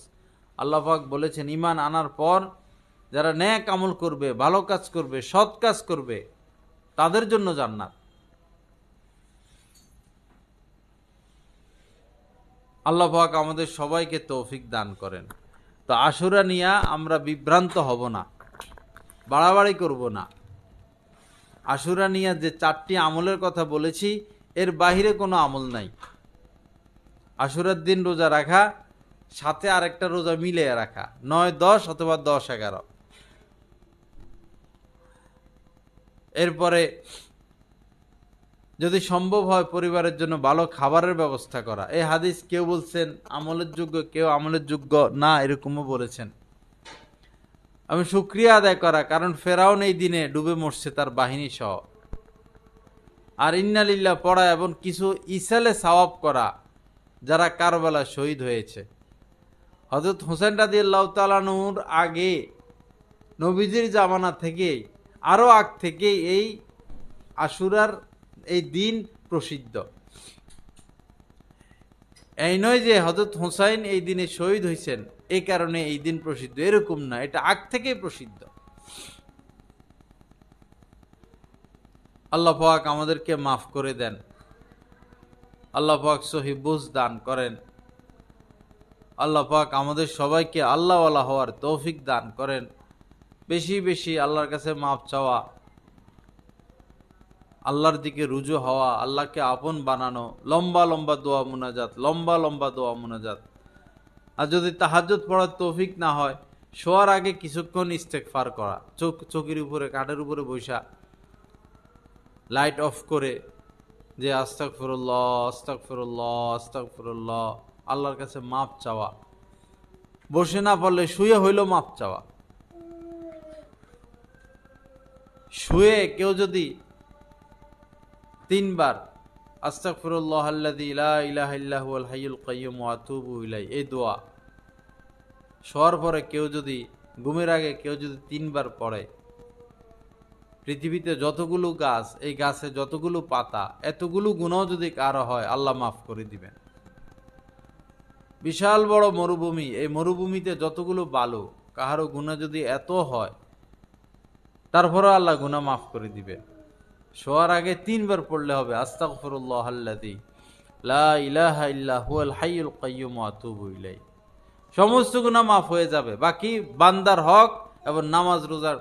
আল্লাহ পাক বলেছেন, ঈমান আনার পর যারা নেক আমল করবে, ভালো কাজ করবে, সৎ কাজ করবে, তাদের জন্য জান্নাত। আল্লাহ পাক আমাদের সবাইকে তৌফিক দান করেন। তো আশুরা নিয়ে আমরা বিভ্রান্ত হব না, বাড়াবাড়ি করব না। আশুরা নিয়ে যে 4টি আমলের কথা বলেছি এর বাহিরে কোনো আমল নাই। আশুরার দিন রোজা রাখা, সাথে আরেকটা রোজা মিলিয়ে রাখা, 9-10 অথবা 10-11। এরপরে যদি সম্ভব হয় পরিবারের জন্য ভালো খাবারের ব্যবস্থা করা। এই হাদিস কেউ বলছেন আমলের যোগ্য, কেউ আমলের যোগ্য না, এরকমও বলেছেন। আমি শুকরিয়া আদায় করা, কারণ ফেরাউন এই দিনে ডুবে মরছে তার বাহিনী সহ। আর ইন্নালিল্লাহ পড়া এবং কিছু ইসালে সওয়াব করা যারা কারবালা শহীদ হয়েছে। হযরত হোসেন রাদিয়াল্লাহু তাআলা আনহুর আগে, নবীজির জামানা থেকে, আরো আগ থেকে এই আশুরার এই দিন প্রসিদ্ধ। এই নয় যে হযরত হুসাইন এই দিনে শহীদ হয়েছেন এই কারণে এই দিন প্রসিদ্ধ, এরকম না, এটা আগ থেকেই প্রসিদ্ধ। আল্লাহ পাক আমাদেরকে মাফ করে দেন, আল্লাহ পাক সহি বুঝ দান করেন, আল্লাহ পাক আমাদের সবাইকে আল্লাহওয়ালা হওয়ার তৌফিক দান করেন। বেশি বেশি আল্লাহর কাছে মাফ চাওয়া, আল্লাহর দিকে রুজু হওয়া, আল্লাহকে আপন বানানো, লম্বা লম্বা দোয়া মুনাজাত, লম্বা লম্বা দোয়া মুনাজাত। আর যদি তাহাজ্জুদ পড়ার তৌফিক না হয়, শোয়ার আগে কিছুক্ষণ ইস্তেগফার করা, চোখের উপরে, কাঠের উপরে বৈশা লাইট অফ করে যে আস্তাগফিরুল্লাহ আস্তাগফিরুল্লাহ আস্তাগফিরুল্লাহ, আল্লাহর কাছে মাপ চাওয়া। বসে না পারলে শুয়ে হইল মাপ চাওয়া। শুয়ে কেউ যদি 3 বার আস্তাগফিরুল্লাহ আল্লাযী লা ইলাহা ইল্লা হুয়াল হাইয়ুল কাইয়্যুম ওয়া আতুবু ইলাইহি, এই দোয়া শোয়ার পরে কেউ যদি, ঘুমের আগে কেউ যদি 3 বার পড়ে, পৃথিবীতে যতগুলো গাছ, এই গাছে যতগুলো পাতা, এতগুলো গুনাহ যদি কারো হয় আল্লাহ মাফ করে দিবেন। বিশাল বড় মরুভূমি, এই মরুভূমিতে যতগুলো বালু, কাহারও গুনাহ যদি এত হয় তারপরও আল্লাহ গুনাহ মাফ করে দিবেন। শোয়ার আগে 3 বার পড়লে হবে আস্তাগফিরুল্লাহ আল্লাযী লা ইলাহা ইল্লা হুয়াল হাইয়ুল কাইয়্যুম ওয়া আতুবু ইলাইহি। সমস্ত গুনাহ মাফ হয়ে যাবে, বাকি বান্দার হক এবং নামাজ রোজার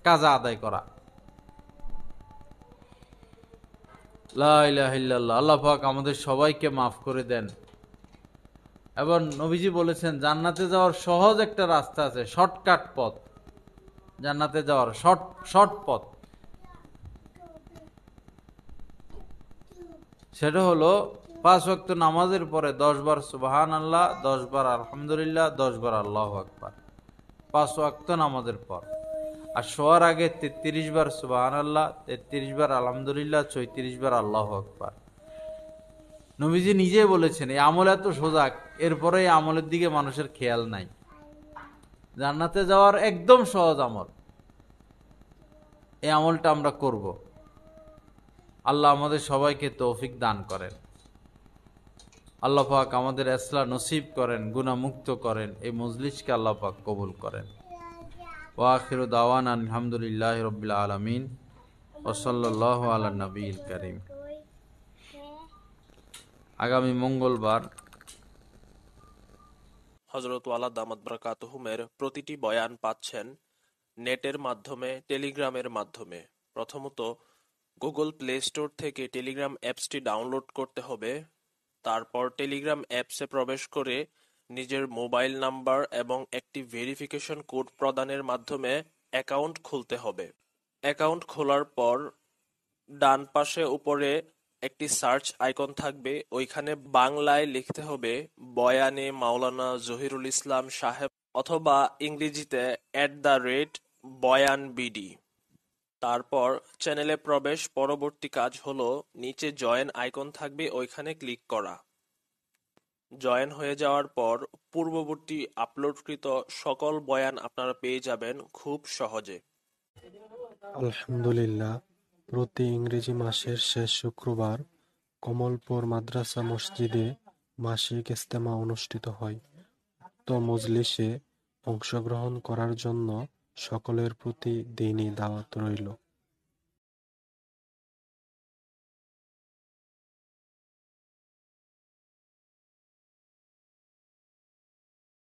কাজা আদায় করা। লা ইলাহা ইল্লাল্লাহ। আল্লাহ পাক আমাদের সবাইকে মাফ করে দেন। এবং নবীজি বলেছেন জান্নাতে যাওয়ার সহজ একটা রাস্তা আছে, শর্টকাট পথ, জান্নাতে যাওয়ার শর্ট পথ। সেটা হলো 5 ওয়াক্ত নামাজের পরে 10 বার সুবহানাল্লাহ, 10 বার আলহামদুলিল্লাহ, 10 বার আল্লাহু আকবার, 5 ওয়াক্ত নামাজের পর। আর শোয়ার আগে 33 বার সুবহানাল্লাহ, 33 বার আলহামদুলিল্লাহ, 34 বার আল্লাহু আকবার। নবীজি নিজে বলেছেন এই আমল এত সোজা, এরপরে এই আমলের দিকে মানুষের খেয়াল নাই। জান্নাতে যাওয়ার একদম সহজ আমল, এই আমলটা আমরা করব। আল্লাহ আমাদের সবাইকে তৌফিক দান করেন। আল্লাহ পাক আমাদের ইসলাহ নসিব করেন, গুনাহ মুক্ত করেন। এই মজলিসকে আল্লাহ পাক কবুল করেন। ওয়া আখিরু দাওয়ানা আলহামদুলিল্লাহি রাব্বিল আলামিন ওয়া সাল্লাল্লাহু আলা নবিয়িল কারীম। আগামী মঙ্গলবার হযরত ওয়ালা দামাত বারাকাতুহুমের প্রতিটি বয়ান পাচ্ছেন নেটের মাধ্যমে, টেলিগ্রামের মাধ্যমে। প্রথমত গুগল প্লে স্টোর থেকে টেলিগ্রাম অ্যাপসটি ডাউনলোড করতে হবে। তারপর টেলিগ্রাম অ্যাপসে প্রবেশ করে নিজের মোবাইল নাম্বার এবং একটি ভেরিফিকেশন কোড প্রদানের মাধ্যমে অ্যাকাউন্ট খুলতে হবে। অ্যাকাউন্ট খোলার পর ডান পাশে উপরে একটি সার্চ আইকন থাকবে, ওইখানে বাংলায় লিখতে হবে বয়ানে মাওলানা জহিরুল ইসলাম সাহেব, অথবা ইংরেজিতে @বয়ানবিডি। তারপর চ্যানেলে প্রবেশ। পরবর্তী কাজ হলো নিচে জয়েন আইকন থাকবে, ওইখানে ক্লিক করা। জয়েন হয়ে যাওয়ার পর পূর্ববর্তী আপলোডকৃত সকল বয়ান আপনারা পেয়ে যাবেন খুব সহজে। আলহামদুলিল্লাহ, প্রতি ইংরেজি মাসের শেষ শুক্রবার কমলপুর মাদ্রাসা মসজিদে মাসিক ইজতেমা অনুষ্ঠিত হয়। উক্ত মজলিসে অংশগ্রহণ করার জন্য সকলের প্রতি দীনী দাওয়াত রইল।